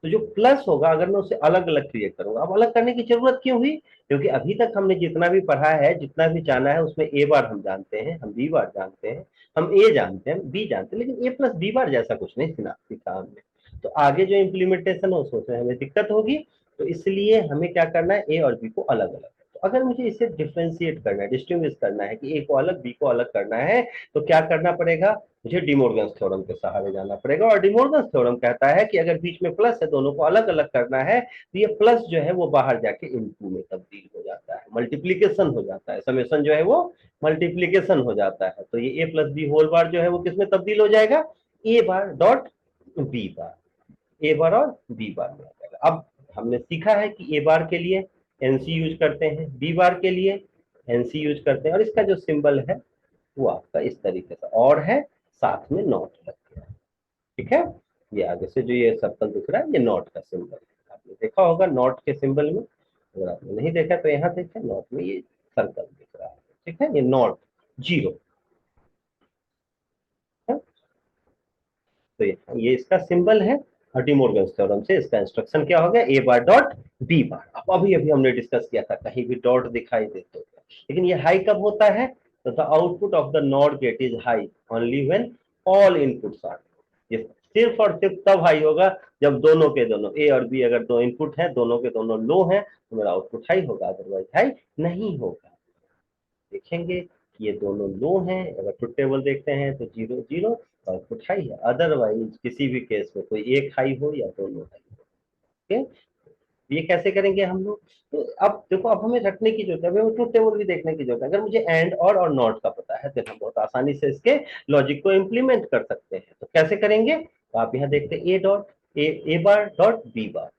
तो जो प्लस होगा अगर मैं उसे अलग अलग क्रिएट करूंगा। अब अलग करने की जरूरत क्यों हुई, क्योंकि अभी तक हमने जितना भी पढ़ा है, जितना भी जाना है, उसमें ए बार हम जानते हैं, हम बी बार जानते हैं, हम ए जानते हैं, बी जानते हैं, लेकिन ए प्लस बी बार जैसा कुछ नहीं सीखा हमने। तो आगे जो इम्प्लीमेंटेशन है उसमें हमें दिक्कत होगी। तो इसलिए हमें क्या करना है, ए और बी को अलग अलग। तो अगर मुझे इसे डिफ्रेंशिएट करना है, डिस्टिंग्विश करना है कि ए को अलग बी को अलग करना है, तो क्या करना पड़ेगा, मुझे डिमोर्गन्स थ्योरम के सहारे जाना पड़ेगा। और डिमोर्गन्स थ्योरम कहता है कि अगर बीच में प्लस है, दोनों को अलग अलग करना है, तो ये प्लस जो है वो बाहर जाके इनटू में तब्दील हो जाता है, मल्टीप्लीकेशन हो जाता है, समेशन जो है वो मल्टीप्लीकेशन हो जाता है। तो ये ए प्लस बी होल बार जो है वो किसमें तब्दील हो जाएगा, ए बार डॉट बी बार, ए बार और बी बार में आ जाएगा। अब हमने सीखा है कि ए बार के लिए एनसी यूज करते हैं, बी बार के लिए एनसी यूज करते हैं, और इसका जो सिंबल है वो आपका इस तरीके से और है, साथ में नॉट लग गया। ठीक है, ये आगे से जो ये सर्कल दिख रहा है ये नॉट का सिंबल है, आपने देखा होगा नॉट के सिंबल में। अगर आपने नहीं देखा तो यहाँ देखें, नॉट में ये सर्कल दिख रहा है। ठीक है, ये नॉट जीरो है, तो ये इसका सिंबल है। डिमोर्गन्स थ्योरम से इसका इंस्ट्रक्शन क्या हो गया, A bar dot B bar. अब अभी अभी हमने डिस्कस किया था कहीं भी डॉट दिखाई दे तो, लेकिन ये हाई कब होता है, तो the output of the not gate is high only when all inputs are. ये सिर्फ और सिर्फ तब हाई होगा जब दोनों के दोनों, ए और बी अगर दो इनपुट है, दोनों के दोनों लो हैं, तो मेरा आउटपुट हाई होगा, अदरवाइज हाई नहीं होगा। देखेंगे कि ये दोनों लो हैं, अगर ट्रुथ टेबल देखते हैं तो जीरो जीरो आउटपुट हाई है, अदरवाइज किसी भी केस में कोई एक हाई हो या दोनों हाई हो। ठीक, ये कैसे करेंगे हम लोग, तो अब देखो, अब हमें रखने की जरूरत है, हमें ट्रुथ टेबल भी देखने की जरूरत है। अगर मुझे एंड और नॉट का पता है तो हम बहुत आसानी से इसके लॉजिक को इम्प्लीमेंट कर सकते हैं। तो कैसे करेंगे, तो आप यहाँ देखते हैं A dot A bar dot B bar.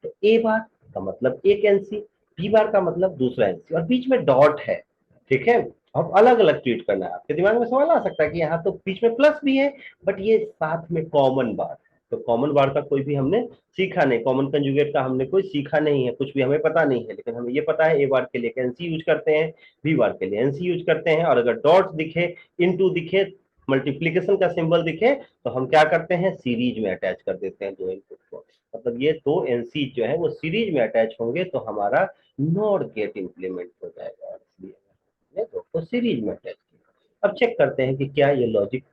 तो ए बार का मतलब एक एनसी, बी बार का मतलब दूसरा एनसी, और बीच में डॉट है। ठीक है, अब अलग अलग ट्रीट करना है। आपके दिमाग में सवाल आ सकता है कि यहाँ तो बीच में प्लस भी है, बट ये साथ में कॉमन बात है, तो कॉमन बार का कोई भी हमने सीखा नहीं, कॉमन कंजुगेट का हमने कोई सीखा नहीं है, कुछ भी हमें पता नहीं है, लेकिन हमें ये पता है ए बार के लिए एनसी यूज करते हैं, बी बार के लिए एनसी यूज करते हैं, और अगर डॉट दिखे, इनटू दिखे, मल्टीप्लीकेशन का सिंबल दिखे तो हम क्या करते हैं, सीरीज में अटैच कर देते हैं दो इनपुट को। मतलब ये दो एनसी जो है वो सीरीज में अटैच होंगे तो हमारा नॉट गेट इंप्लीमेंट हो जाएगा, इसलिए दो सीरीज में अटैच किया। अब चेक करते हैं कि क्या ये लॉजिक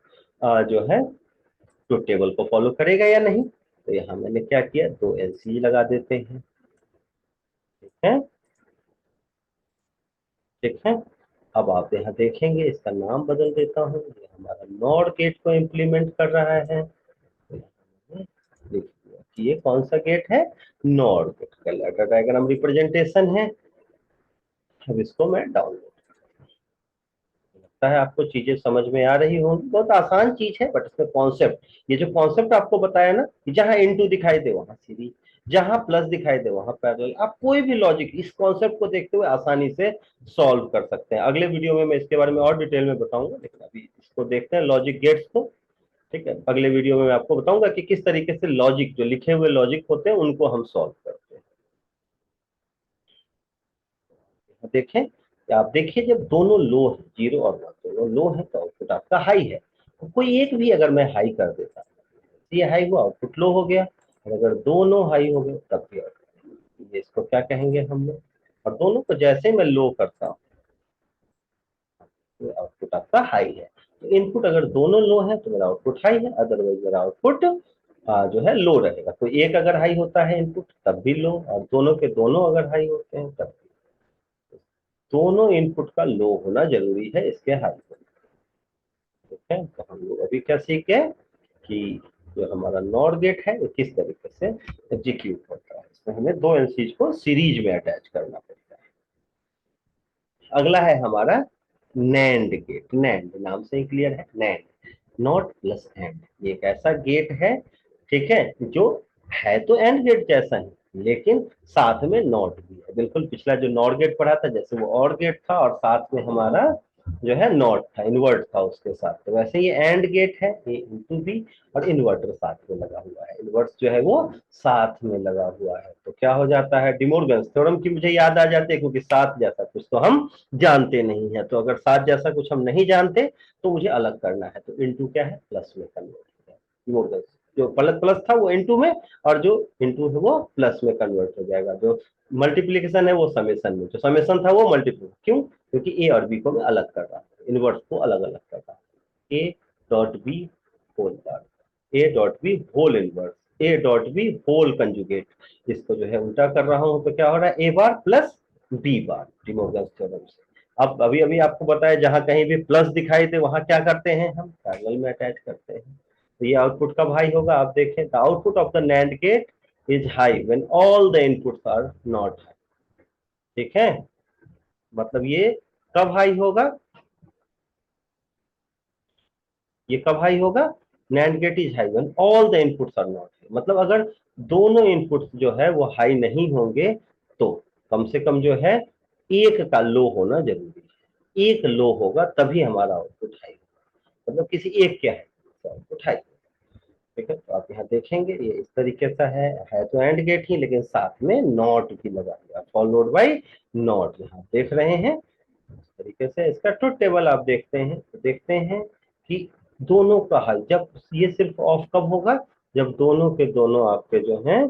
जो है तो टेबल को फॉलो करेगा या नहीं। तो यहाँ मैंने क्या किया, दो एलसी लगा देते हैं, ठीक है, ठीक है। अब आप यहाँ देखेंगे इसका नाम बदल देता हूँ, ये हमारा नॉट गेट को इम्प्लीमेंट कर रहा है। तो यहाँ लिख दिया कि ये कौन सा गेट है, नॉट गेट का लेटर डायग्राम रिप्रेजेंटेशन है। अब इसको मैं डाउनलोड, लगता है आपको चीजें समझ में आ रही होंगी, बहुत आसान चीज है, बट इसमें कॉन्सेप्ट, ये जो कॉन्सेप्ट आपको बताया ना, जहां इनटू दिखाई दे वहां सीरीज, जहां प्लस दिखाई दे वहां पैरेलल, आप कोई भी लॉजिक इस कॉन्सेप्ट को देखते हुए आसानी से सॉल्व कर सकते हैं। अगले वीडियो में मैं इसके बारे में और डिटेल में बताऊंगा, लेकिन अभी इसको देखते हैं लॉजिक गेट्स को, ठीक है। अगले वीडियो में मैं आपको बताऊंगा कि किस तरीके से लॉजिक, जो लिखे हुए लॉजिक होते हैं उनको हम सॉल्व करते हैं। देखें, आप देखिए जब दोनों लो है, 0 और 1 दोनों लो है तो आउटपुट आपका हाई है। तो कोई एक भी अगर मैं हाई कर देता, ये हाई हुआ आउटपुट लो हो गया, और अगर दोनों हाई हो गए तब भी ये इसको क्या कहेंगे हम लोग, और दोनों को जैसे मैं लो करता हूँ तो आउटपुट आपका हाई है। तो इनपुट अगर दोनों लो है तो मेरा आउटपुट हाई है, अदरवाइज मेरा आउटपुट जो है लो रहेगा। तो एक अगर हाई होता है इनपुट तब भी लो, और दोनों के दोनों अगर हाई होते हैं तब भी। दोनों इनपुट का लो होना जरूरी है इसके हाई होने, ठीक है। तो हम लोग अभी क्या सीखे कि जो हमारा नॉर गेट है वो किस तरीके से एग्जीक्यूट होता है, इसमें हमें दो एनसीज को सीरीज में अटैच करना पड़ता है। अगला है हमारा नैंड गेट, नैंड नाम से ही क्लियर है, नैंड, नॉट प्लस एंड। ये एक ऐसा गेट है, ठीक है, जो है तो एंड गेट जैसा ही, लेकिन साथ में नॉट भी है। बिल्कुल पिछला जो नॉट गेट पढ़ा था जैसे वो और गेट था और साथ में हमारा जो है नॉट था, इन्वर्ट था उसके साथ, तो वैसे ये एंड गेट है, ये इनटू बी, और इन्वर्टर साथ में लगा हुआ है, इन्वर्ट जो है वो साथ में लगा हुआ है। तो क्या हो जाता है, डिमोर्गन्स थ्योरम की मुझे याद आ जाती है, क्योंकि साथ जैसा कुछ तो हम जानते नहीं है। तो अगर साथ जैसा कुछ हम नहीं जानते तो मुझे अलग करना है, तो इनटू क्या है, प्लस में कन्वर्ट हो जाएगा। डिमोर्गन्स जो प्लस प्लस था वो इनटू में, और जो इनटू है वो प्लस में कन्वर्ट हो जाएगा। जो मल्टीप्लीकेशन है वो समेशन में, जो समेशन था वो मल्टीप्ली, क्यों, क्योंकि ए और बी को मैं अलग कर रहा हूँ, इनवर्स को अलग अलग कर रहा हूँ। A dot B whole part, A dot B whole inverse, A dot B whole conjugate, इसको जो है उल्टा कर रहा हूं तो क्या हो रहा है, ए बार प्लस बी बार, डिमोर्गन्स थ्योरम से। अब अभी अभी आपको बताया जहां कहीं भी प्लस दिखाई दे वहां क्या करते हैं, हम पैरेलल में अटैच करते हैं। तो ये आउटपुट कब हाई होगा, आप देखें, the output of the nand gate is high when all the inputs are not high, ठीक है। मतलब ये कब हाई होगा, ये कब हाई होगा, nand gate is high when all the inputs are not high, मतलब अगर दोनों इनपुट्स जो है वो हाई नहीं होंगे तो कम से कम जो है एक का लो होना जरूरी है, एक लो होगा तभी हमारा आउटपुट हाई होगा, मतलब किसी एक के हाई आउटपुट हाई, ठीक है। तो आप यहाँ देखेंगे ये इस तरीके से है तो एंड गेट ही, लेकिन साथ में नॉट भी लगा दिया, फॉलोड बाई नॉट, यहाँ देख रहे हैं इस तरीके से। इसका ट्रुथ टेबल आप देखते हैं तो देखते हैं कि दोनों का हाई, जब ये सिर्फ ऑफ कब होगा, जब दोनों के दोनों आपके जो हैं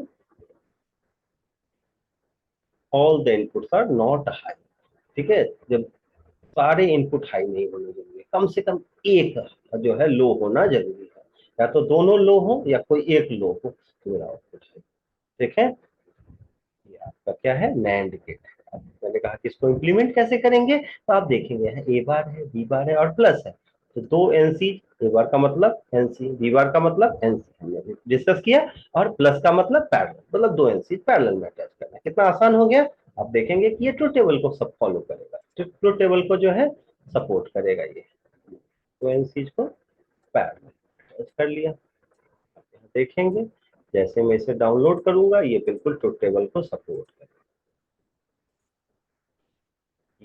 all the inputs are not high, ठीक है, जब सारे इनपुट हाई नहीं होने जरूरी, कम से कम एक जो है लो होना जरूरी है, या तो दोनों लो हो या कोई एक लो हो तो मेरा आउटपुट है, ठीक है। ये आपका क्या है, नैंड गेट है। अब मैंने कहा कि इसको इम्प्लीमेंट कैसे करेंगे, तो आप देखेंगे ए बार है, बी बार है और प्लस है, तो दो एनसी, ए बार का मतलब एनसी, बी बार का मतलब एनसी, हमने डिस्कस किया, और प्लस का मतलब पैरेलल, मतलब दो एनसी पैरेलल में अटैच करना, कितना आसान हो गया। आप देखेंगे कि ये ट्रुथ टेबल को सब फॉलो करेगा, ट्रुथ टेबल को जो है सपोर्ट करेगा, ये दो एनसी को पैरेलल अटैच कर लिया। देखेंगे जैसे मैं इसे डाउनलोड करूंगा ये बिल्कुल ट्रुथ टेबल को सपोर्ट करेगा।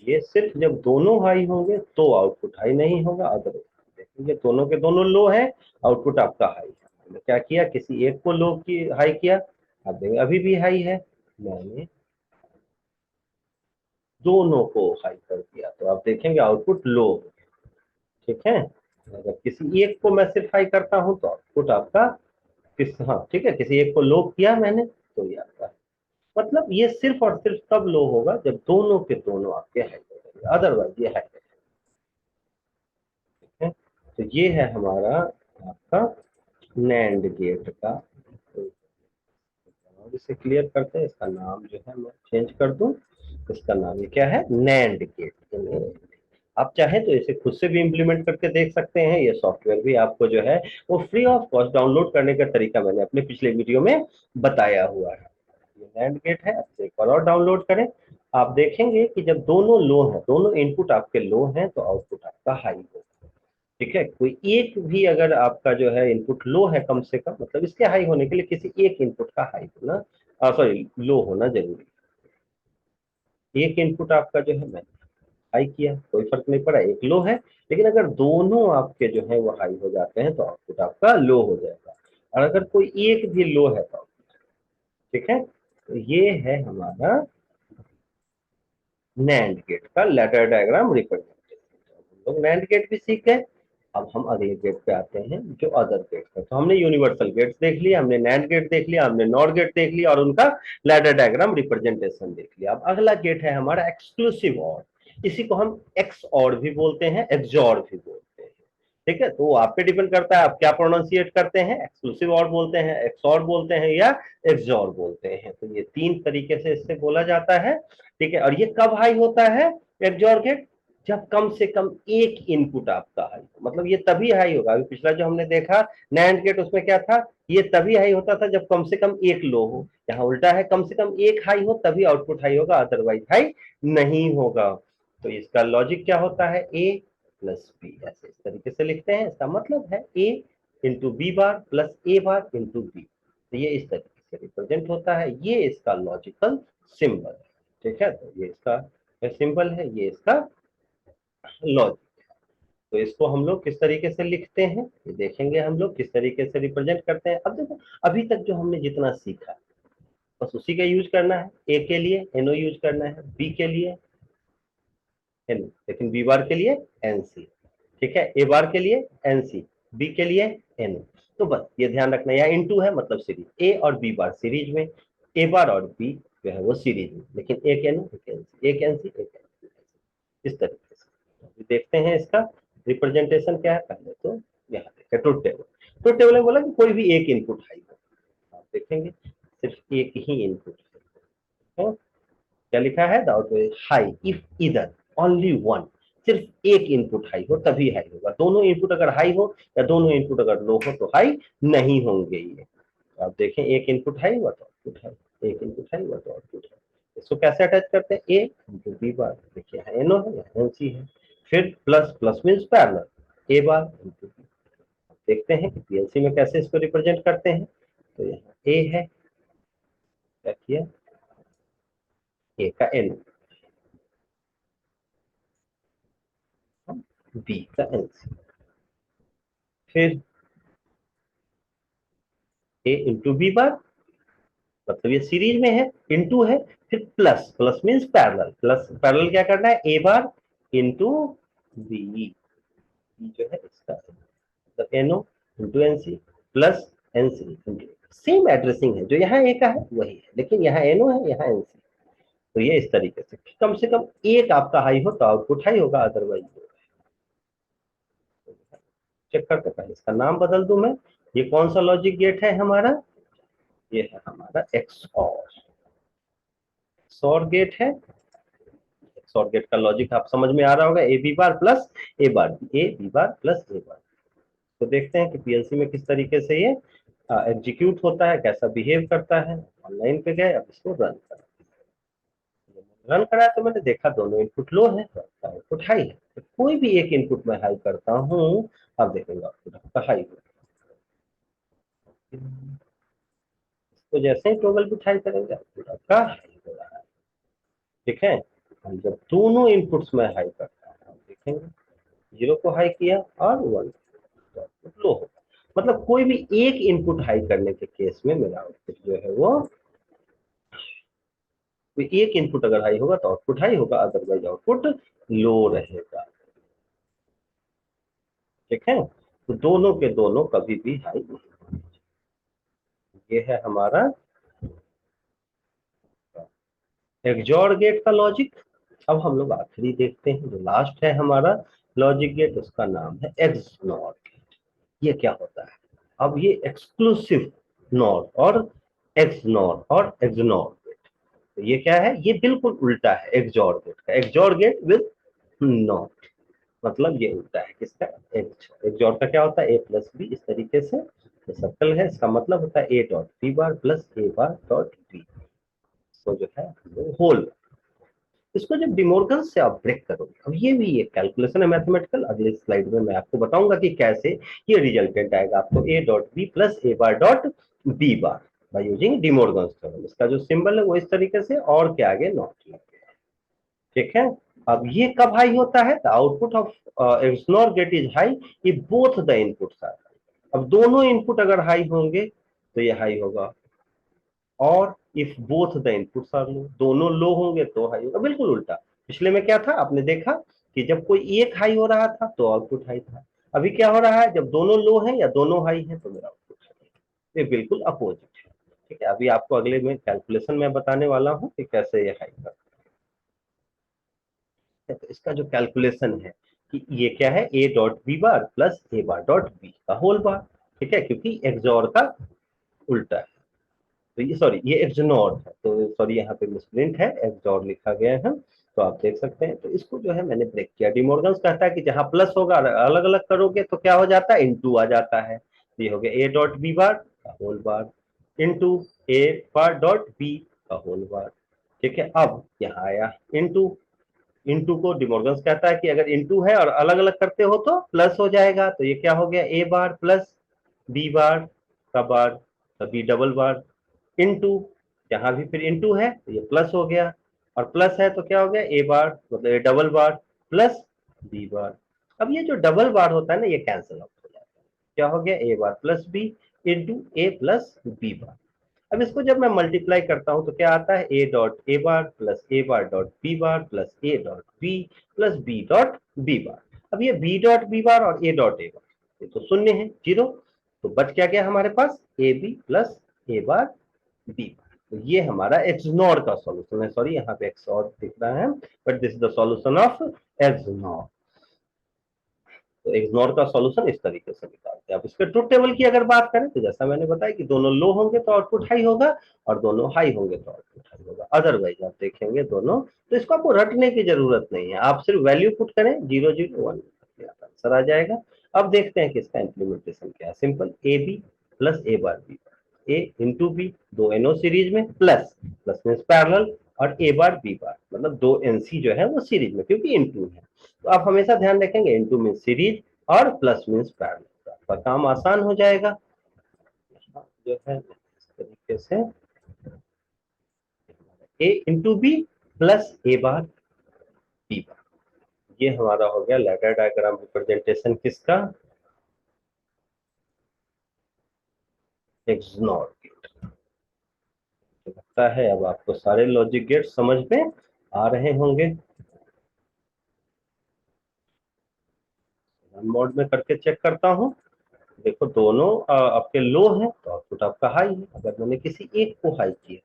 ये सिर्फ जब दोनों हाई होंगे तो आउटपुट हाई नहीं होगा, अदरवाइज देखेंगे दोनों के दोनों लो है, आउटपुट आपका हाई है। मैंने क्या किया, किसी एक को लो की हाई किया, आप देखेंगे अभी भी हाई है, मैंने दोनों को हाई कर दिया तो आप देखेंगे आउटपुट लो। ठीक है, अगर किसी एक को मैं सिर्फ हाई करता हूं तो आउटपुट आपका हाँ ठीक है, किसी एक को लो किया मैंने तो ये आपका, मतलब ये सिर्फ और सिर्फ तब लो होगा जब दोनों के दोनों आपके हाई हो जाएंगे, अदरवाइज ये हाई है। ठीक है, तो ये है हमारा आपका नैंड गेट का। तो इसे क्लियर करते हैं, इसका नाम जो है मैं चेंज कर दूं, इसका नाम ये क्या है, नैंड गेट। आप चाहें तो इसे खुद से भी इम्प्लीमेंट करके देख सकते हैं, ये सॉफ्टवेयर भी आपको जो है वो फ्री ऑफ कॉस्ट डाउनलोड करने का तरीका मैंने अपने पिछले वीडियो में बताया हुआ है। ये नैंड गेट है, अब एक बार और डाउनलोड करें, आप देखेंगे कि जब दोनों लो हैं, दोनों इनपुट आपके लो हैं तो आउटपुट आपका हाई होगा। ठीक है, कोई एक भी अगर आपका जो है इनपुट लो है कम से कम, मतलब इसके हाई होने के लिए किसी एक इनपुट का हाई होना, सॉरी लो होना जरूरी है। एक इनपुट आपका जो है मैंने हाई किया, कोई फर्क नहीं पड़ा, एक लो है, लेकिन अगर दोनों आपके जो है वो हाई हो जाते हैं तो आउटपुट आपका लो हो जाएगा, और अगर कोई एक भी लो है तो, ठीक है, तो ये है हमारा नैंड गेट का लैडर डायग्राम रिप्रेजेंटेशन। हम लोग नैंड गेट भी सीख गए, अब हम अगले गेट पे आते हैं जो अदर गेट है। तो हमने यूनिवर्सल गेट्स देख लिया, हमने नैंड गेट देख लिया, हमने नॉर गेट देख लिया और उनका लैडर डायग्राम रिप्रेजेंटेशन देख लिया। अब अगला गेट है हमारा एक्सक्लूसिव और, इसी को हम एक्स और भी बोलते हैं, एक्सॉर भी बोलते हैं। ठीक है, तो वो आप पे डिपेंड करता है आप क्या प्रोनाउंसिएट करते हैं, एक्सक्लूसिव और बोलते हैं, एक्सॉर बोलते हैं या एक्सॉर बोलते हैं। तो ये तीन तरीके से इससे बोला जाता है। ठीक है, और ये कब हाई होता है एक्सॉर गेट, जब कम से कम एक इनपुट आपका हाई हो, मतलब ये तभी हाई होगा। अभी पिछला जो हमने देखा नैंड गेट, उसमें क्या था, ये तभी हाई होता था जब कम से कम एक लो हो, यहाँ उल्टा है, कम से कम एक हाई हो तभी आउटपुट हाई होगा, अदरवाइज हाई नहीं होगा। तो इसका लॉजिक क्या होता है, ए प्लस बी, ऐसे इस तरीके से लिखते हैं। इसका मतलब है ए into B bar plus A bar into B, तो ये इस तरीके से रिप्रेजेंट होता है, ये इसका लॉजिकल सिंबल है। ठीक है, तो ये इसका सिंबल है, ये इसका लॉजिक। तो इसको हम लोग किस तरीके से लिखते हैं ये देखेंगे, हम लोग किस तरीके से रिप्रेजेंट करते हैं। अब देखो, अभी तक जो हमने जितना सीखा बस उसी का यूज करना है। ए के लिए एनओ यूज करना है, बी के लिए एन, लेकिन बी बार के लिए एनसी। ठीक है, ए बार के लिए एनसी, बी के लिए एन। तो बस ये ध्यान रखना, यहाँ इनटू है मतलब सीरीज, ए और बी बार सीरीज में, ए बार और बी जो है वो सीरीज में, लेकिन एक एन एक एनसी, एक एनसी एक एनसी, इस तरीके से। अभी देखते हैं इसका रिप्रेजेंटेशन क्या है। पहले तो यहाँ देखें ट्रुथ टेबल, ट्रुथ टेबल में बोला कि कोई भी एक इनपुट हाई हो, आप देखेंगे सिर्फ एक ही इनपुट है। क्या लिखा है, द हाई इफ इधर ओनली वन, सिर्फ एक इनपुट हाई हो तभी हाई होगा, दोनों इनपुट अगर हाई हो या दोनों इनपुट अगर लो हो तो हाई नहीं होंगे ये। तो आप देखें एक इनपुट हाई हुआ तो आउटपुट हाई, एक इनपुट हाई हुआ तो आउटपुट हाई। इसको कैसे अटैच करते हैं, ए इंटू बी बार, देखिए यहाँ एनओ है यहाँ एनसी है, फिर प्लस प्लस मीन्स पैरेलल, ए बार इंटू बी। देखते हैं कि पीएलसी में कैसे इसको रिप्रेजेंट करते हैं। तो यहाँ ए है, क्या किया, ए का एन, बी का एनसी, फिर ए इंटू बी बार, मतलब ये सीरीज में है, इंटू है, फिर plus, plus means parallel, plus parallel क्या करना है, ए बार इंटू बी, जो है इसका मतलब NO into NC plus NC into, same addressing है, जो यहाँ ए का है वही है, लेकिन यहाँ एनओ है यहाँ एनसी। तो ये इस तरीके से कम एक आपका हाई हो तो आउटपुट हाई होगा, अदरवाइज चेक करते हैं। पहले इसका नाम बदल दूं मैं, ये कौन सा लॉजिक गेट है हमारा, ये है हमारा एक्सऑर गेट है। एक्सऑर गेट का लॉजिक आप समझ में आ रहा होगा, A B bar plus A bar, A B bar plus A bar. तो देखते हैं कि पीएलसी में किस तरीके से ये एग्जीक्यूट होता है, कैसा बिहेव करता है। ऑनलाइन पे गए, अब इसको रन करें, रन कराया तो मैंने देखा दोनों इनपुट लो है तो आउटपुट हाई है। तो कोई भी एक इनपुट में हाई करता हूँ, अब देखेंगे आउटपुट आपका हाई होगा। तो जैसे ही टॉगल भी हाई करेंगे आउटपुट आपका हाई हो रहा है। ठीक है, हम जब दोनों इनपुट्स में हाई करता है, आप देखेंगे जीरो को हाई किया और वन लो होगा। मतलब कोई भी एक इनपुट हाई करने के केस में मेरा आउटपुट जो है वो, कोई एक इनपुट अगर हाई होगा तो आउटपुट हाई होगा, अदरवाइज आउटपुट लो रहेगा। ठीक है, तो दोनों के दोनों कभी भी हाई नहीं होंगे। ये है हमारा एक्सोर गेट का लॉजिक। अब हम लोग आखिरी देखते हैं, जो लास्ट है हमारा लॉजिक गेट, उसका नाम है एक्सनॉर गेट। ये क्या होता है? अब ये एक्सक्लूसिव नॉर और एक्सनॉर और एक्सनॉर गेट, तो ये क्या है? ये बिल्कुल उल्टा है एक्सोर गेट का। एक्सोर गेट विद नॉट, मतलब ये उल्टा है किसका? एक्सोर का क्या होता है? ए प्लस बी, इस तरीके से सर्कल है, इसका मतलब होता है A dot B bar plus A bar dot B. तो जो है होल, इसको जब डिमोर्गन से आप ब्रेक करोगे, अब ये भी एक कैलकुलेशन है मैथमेटिकल, अगले स्लाइड में मैं आपको बताऊंगा कि कैसे ये रिजल्टेंट आएगा आपको A dot B plus A bar dot B bar by using De Morgan's theorem. इसका जो सिंबल है वो इस तरीके से, और के आगे नॉट लग गया। ठीक है, अब ये कब हाई होता है? The output of XNOR gate is high if both the inputs are high. अब दोनों इनपुट अगर हाई होंगे तो ये हाई होगा, और if both the inputs are low, दोनों लो होंगे तो हाई होगा। बिल्कुल उल्टा, पिछले में क्या था आपने देखा कि जब कोई एक हाई हो रहा था तो आउटपुट हाई था। अभी क्या हो रहा है? जब दोनों लो हैं या दोनों हाई हैं तो मेरा आउटपुट हाई है। ये बिल्कुल अपोजिट है। ठीक है, अभी आपको अगले में कैलकुलेशन में बताने वाला हूँ कि कैसे ये हाई करता है। तो इसका जो कैलकुलेशन है कि ये क्या है? A dot B bar plus A bar dot B का होल बार। ठीक है, क्योंकि एक्सोर का उल्टा है, तो ये सॉरी ये एक्सनॉर है, तो सॉरी यहाँ पे मिसप्रिंट है, एक्सोर लिखा गया है। तो आप देख सकते हैं, तो इसको जो है मैंने ब्रेक किया। डिमोर्गन्स कहता है कि जहां प्लस होगा अलग अलग करोगे तो क्या हो जाता है? इनटू आ जाता है। तो ये हो गया ए डॉट बी बार का होल बार इनटू ए बार डॉट बी का होल बार। ठीक है, अब यहाँ आया इनटू, इनटू को डिमोर्गन्स कहता है कि अगर इनटू है और अलग अलग करते हो तो प्लस हो जाएगा। तो ये क्या हो गया? ए बार प्लस बी बार का बार का बी डबल बार इनटू, यहाँ भी फिर इनटू है तो ये प्लस हो गया, और प्लस है तो क्या हो गया? ए बार मतलब A double bar plus B bar. अब ये जो डबल बार होता है ना, ये कैंसिल आउट हो जाता है। क्या हो गया? A bar plus B into A plus B bar. अब इसको जब मैं मल्टीप्लाई करता हूं तो क्या आता है? A dot A bar plus A bar dot B bar plus A dot B plus B dot B bar. अब ये बी डॉट बी बार और ए डॉट ए बार ये तो शून्य है, जीरो, तो बच क्या गया हमारे पास? A B plus A bar B bar. तो ये हमारा एक्सनॉर का सॉल्यूशन है। सॉरी यहाँ पे एक्सॉर दिख रहा है, but this is the solution of XNOR. तो एक्सनॉर का सॉल्यूशन इस तरीके से निकालते हैं। अब इसके ट्रुथ टेबल की अगर बात करें तो जैसा मैंने बताया कि दोनों लो होंगे तो आउटपुट हाई होगा, और दोनों हाई होंगे तो आउटपुट हाई होगा। अदरवाइज आप देखेंगे दोनों, तो इसको आपको रटने की जरूरत नहीं है, आप सिर्फ वैल्यू पुट करें 0 0 1 आंसर आ जाएगा। अब देखते हैं कि इसका इंप्लीमेंटेशन क्या है। Simple, A B plus A bar B, A into B, दो एनओ सीरीज में, प्लस प्लस मीन्स पैरेलल, और ए बार बी बार मतलब दो एनसी जो है वो सीरीज में, क्योंकि इंटू है। तो आप हमेशा ध्यान रखेंगे इंटू मीन्स सीरीज और प्लस मीन्स पैरेलल, आपका काम आसान हो जाएगा। जो है इस तरीके से A into B plus A bar B bar, ये हमारा हो गया लैडर डायग्राम रिप्रेजेंटेशन किसका? XNOR gate. लगता है अब आपको सारे लॉजिक गेट समझ में आ रहे होंगे। मोड में करके चेक करता हूँ। देखो दोनों आपके लो हैं तो आउटपुट आपका हाई है। अगर मैंने किसी एक को हाई किया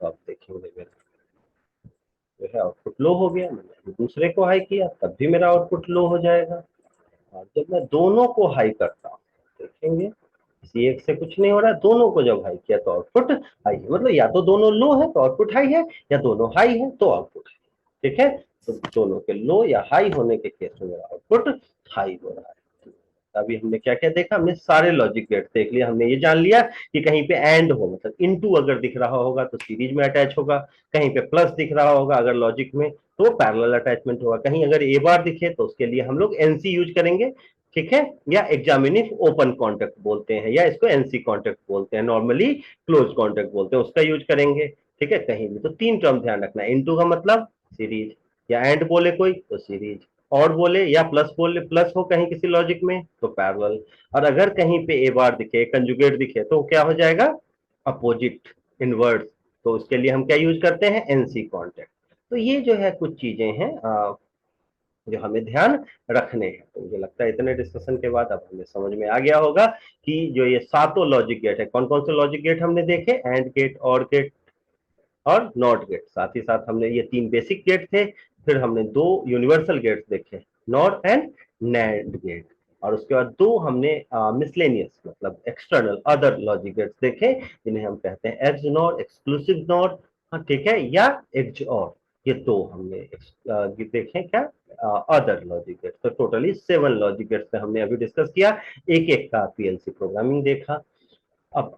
तो आप देखेंगे मेरा जो है आउटपुट लो हो गया। मैंने दूसरे को हाई किया तब भी मेरा आउटपुट लो हो जाएगा। और जब मैं दोनों को हाई करता हूँ देखेंगे किसी एक से कुछ नहीं हो रहा है, दोनों को जब हाई किया तो आउटपुट हाई है। मतलब या तो दोनों लो है तो आउटपुट हाई है, या दोनों हाई है तो आउटपुट हाई। ठीक है, तो दोनों के लो या हाई होने के केस में मेरा आउटपुट हाई हो रहा है। अभी हमने क्या क्या देखा? हमने सारे लॉजिक गेट देख लिया। हमने ये जान लिया कि कहीं पे एंड हो, मतलब इनटू अगर दिख रहा होगा तो सीरीज में अटैच होगा, कहीं पे प्लस दिख रहा होगा अगर लॉजिक में तो पैरेलल अटैचमेंट होगा, कहीं अगर ए बार दिखे तो उसके लिए हम लोग एनसी यूज करेंगे। ठीक है, या एग्जामिनिव ओपन कॉन्टेक्ट बोलते हैं, या इसको एनसी कॉन्टेक्ट बोलते हैं, नॉर्मली क्लोज कॉन्टेक्ट बोलते हैं, उसका यूज करेंगे। ठीक है, कहीं भी तो तीन टर्म ध्यान रखना है। इनटू का मतलब सीरीज, या एंड बोले कोई तो सीरीज, और बोले या प्लस बोले, प्लस हो कहीं किसी लॉजिक में तो पैरेलल, और अगर कहीं पे ए बार दिखे, कंजुगेट दिखे तो क्या हो जाएगा, अपोजिट, इनवर्स। तो उसके लिए हम क्या यूज करते हैं, एनसी कॉन्टेक्ट। तो ये जो है कुछ चीजें हैं जो हमें ध्यान रखने हैं। तो मुझे लगता है इतने डिस्कशन के बाद अब हमें समझ में आ गया होगा कि जो ये सातों लॉजिक गेट है, कौन कौन से लॉजिक गेट हमने देखे, एंड गेट, और गेट और नॉट गेट। साथ ही साथ हमने ये तीन बेसिक गेट थे, फिर हमने दो यूनिवर्सल गेट्स देखे, नॉट एंड नैंड गेट, और उसके बाद दो हमने मिसलेनियस मतलब एक्सटर्नल अदर लॉजिक गेट्स देखे, जिन्हें हम कहते हैं एक्स नॉट, एक्सक्लूसिव नॉट, हाँ ठीक है, या एक्स और। ये दो हमने देखे क्या, अदर लॉजिक गेट्स। तो टोटली 7 लॉजिक गेट्स हमने अभी डिस्कस किया, एक एक का पीएलसी प्रोग्रामिंग देखा। अब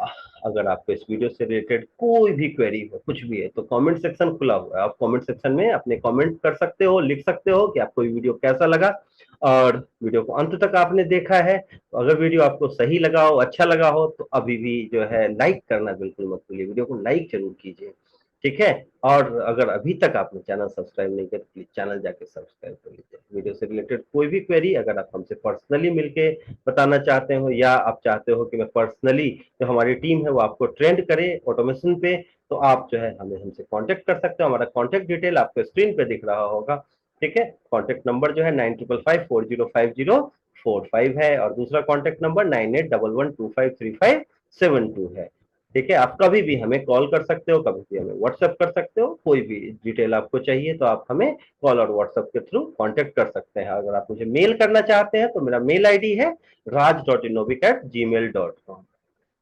अगर आपको इस वीडियो से रिलेटेड कोई भी क्वेरी हो, कुछ भी है, तो कमेंट सेक्शन खुला हुआ है, आप कमेंट सेक्शन में अपने कमेंट कर सकते हो, लिख सकते हो कि आपको ये वीडियो कैसा लगा, और वीडियो को अंत तक आपने देखा है। तो अगर वीडियो आपको सही लगा हो, अच्छा लगा हो, तो अभी भी जो है लाइक करना बिल्कुल मत भूलिए, वीडियो को लाइक जरूर कीजिए, ठीक है। और अगर अभी तक आपने चैनल सब्सक्राइब नहीं किया तो प्लीज चैनल जाके सब्सक्राइब कर लीजिए। वीडियो से रिलेटेड कोई भी क्वेरी अगर आप हमसे पर्सनली मिलके बताना चाहते हो, या आप चाहते हो कि मैं पर्सनली जो हमारी टीम है वो आपको ट्रेंड करे ऑटोमेशन पे, तो आप जो है हमें हमसे कांटेक्ट कर सकते हो। हमारा कांटेक्ट डिटेल आपको स्क्रीन पे दिख रहा होगा, ठीक है। कांटेक्ट नंबर जो है 9555405045 है, और दूसरा कांटेक्ट नंबर 9811253572 है, ठीक है। आप कभी भी हमें कॉल कर सकते हो, कभी भी हमें व्हाट्सएप कर सकते हो, कोई भी डिटेल आपको चाहिए तो आप हमें कॉल और व्हाट्सएप के थ्रू कांटेक्ट कर सकते हैं। अगर आप मुझे मेल करना चाहते हैं तो मेरा मेल आईडी है raj.innovic@gmail.com।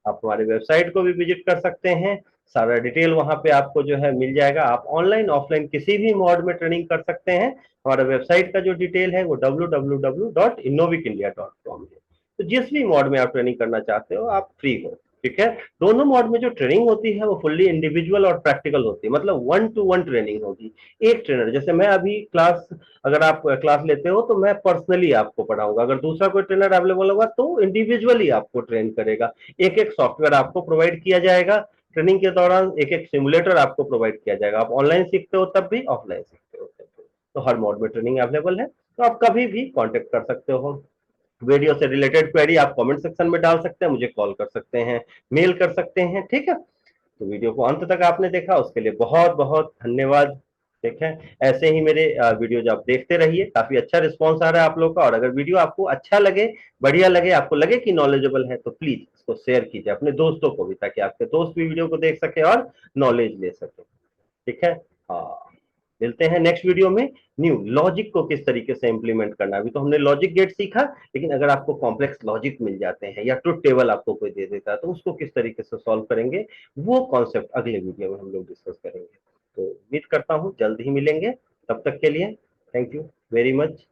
आप हमारे वेबसाइट को भी विजिट कर सकते हैं, सारा डिटेल वहां पे आपको जो है मिल जाएगा। आप ऑनलाइन ऑफलाइन किसी भी मोड में ट्रेनिंग कर सकते हैं। हमारा वेबसाइट का जो डिटेल है वो www.innovicindia.com है। तो जिस भी मोड में आप ट्रेनिंग करना चाहते हो आप फ्री हो, ठीक है। दोनों मोड में जो ट्रेनिंग होती है वो फुल्ली इंडिविजुअल और प्रैक्टिकल होती है, मतलब 1 to 1 ट्रेनिंग होगी। एक ट्रेनर, जैसे मैं अभी क्लास, अगर आप क्लास लेते हो तो मैं पर्सनली आपको पढ़ाऊंगा, अगर दूसरा कोई ट्रेनर अवेलेबल होगा तो इंडिविजुअली आपको ट्रेन करेगा। एक एक सॉफ्टवेयर आपको प्रोवाइड किया जाएगा ट्रेनिंग के दौरान, एक एक सिमुलेटर आपको प्रोवाइड किया जाएगा। आप ऑनलाइन सीखते हो तब भी, ऑफलाइन सीखते हो तब भी, तो हर मोड में ट्रेनिंग अवेलेबल है। तो आप कभी भी कांटेक्ट कर सकते हो। वीडियो से रिलेटेड क्वेरी आप कमेंट सेक्शन में डाल सकते हैं, मुझे कॉल कर सकते हैं, मेल कर सकते हैं, ठीक है। तो वीडियो को अंत तक आपने देखा उसके लिए बहुत बहुत धन्यवाद, ठीक है। ऐसे ही मेरे वीडियो जो आप देखते रहिए, काफी अच्छा रिस्पॉन्स आ रहा है आप लोग का। और अगर वीडियो आपको अच्छा लगे, बढ़िया लगे, आपको लगे कि नॉलेजेबल है, तो प्लीज इसको शेयर कीजिए अपने दोस्तों को भी, ताकि आपके दोस्त भी वीडियो को देख सके और नॉलेज ले सके, ठीक है। हाँ, मिलते हैं नेक्स्ट वीडियो में। न्यू लॉजिक को किस तरीके से इंप्लीमेंट करना, अभी तो हमने लॉजिक गेट सीखा, लेकिन अगर आपको कॉम्प्लेक्स लॉजिक मिल जाते हैं या ट्रुथ टेबल आपको कोई दे देता है तो उसको किस तरीके से सॉल्व करेंगे, वो कॉन्सेप्ट अगले वीडियो में हम लोग डिस्कस करेंगे। तो उम्मीद करता हूँ जल्द ही मिलेंगे, तब तक के लिए थैंक यू वेरी मच।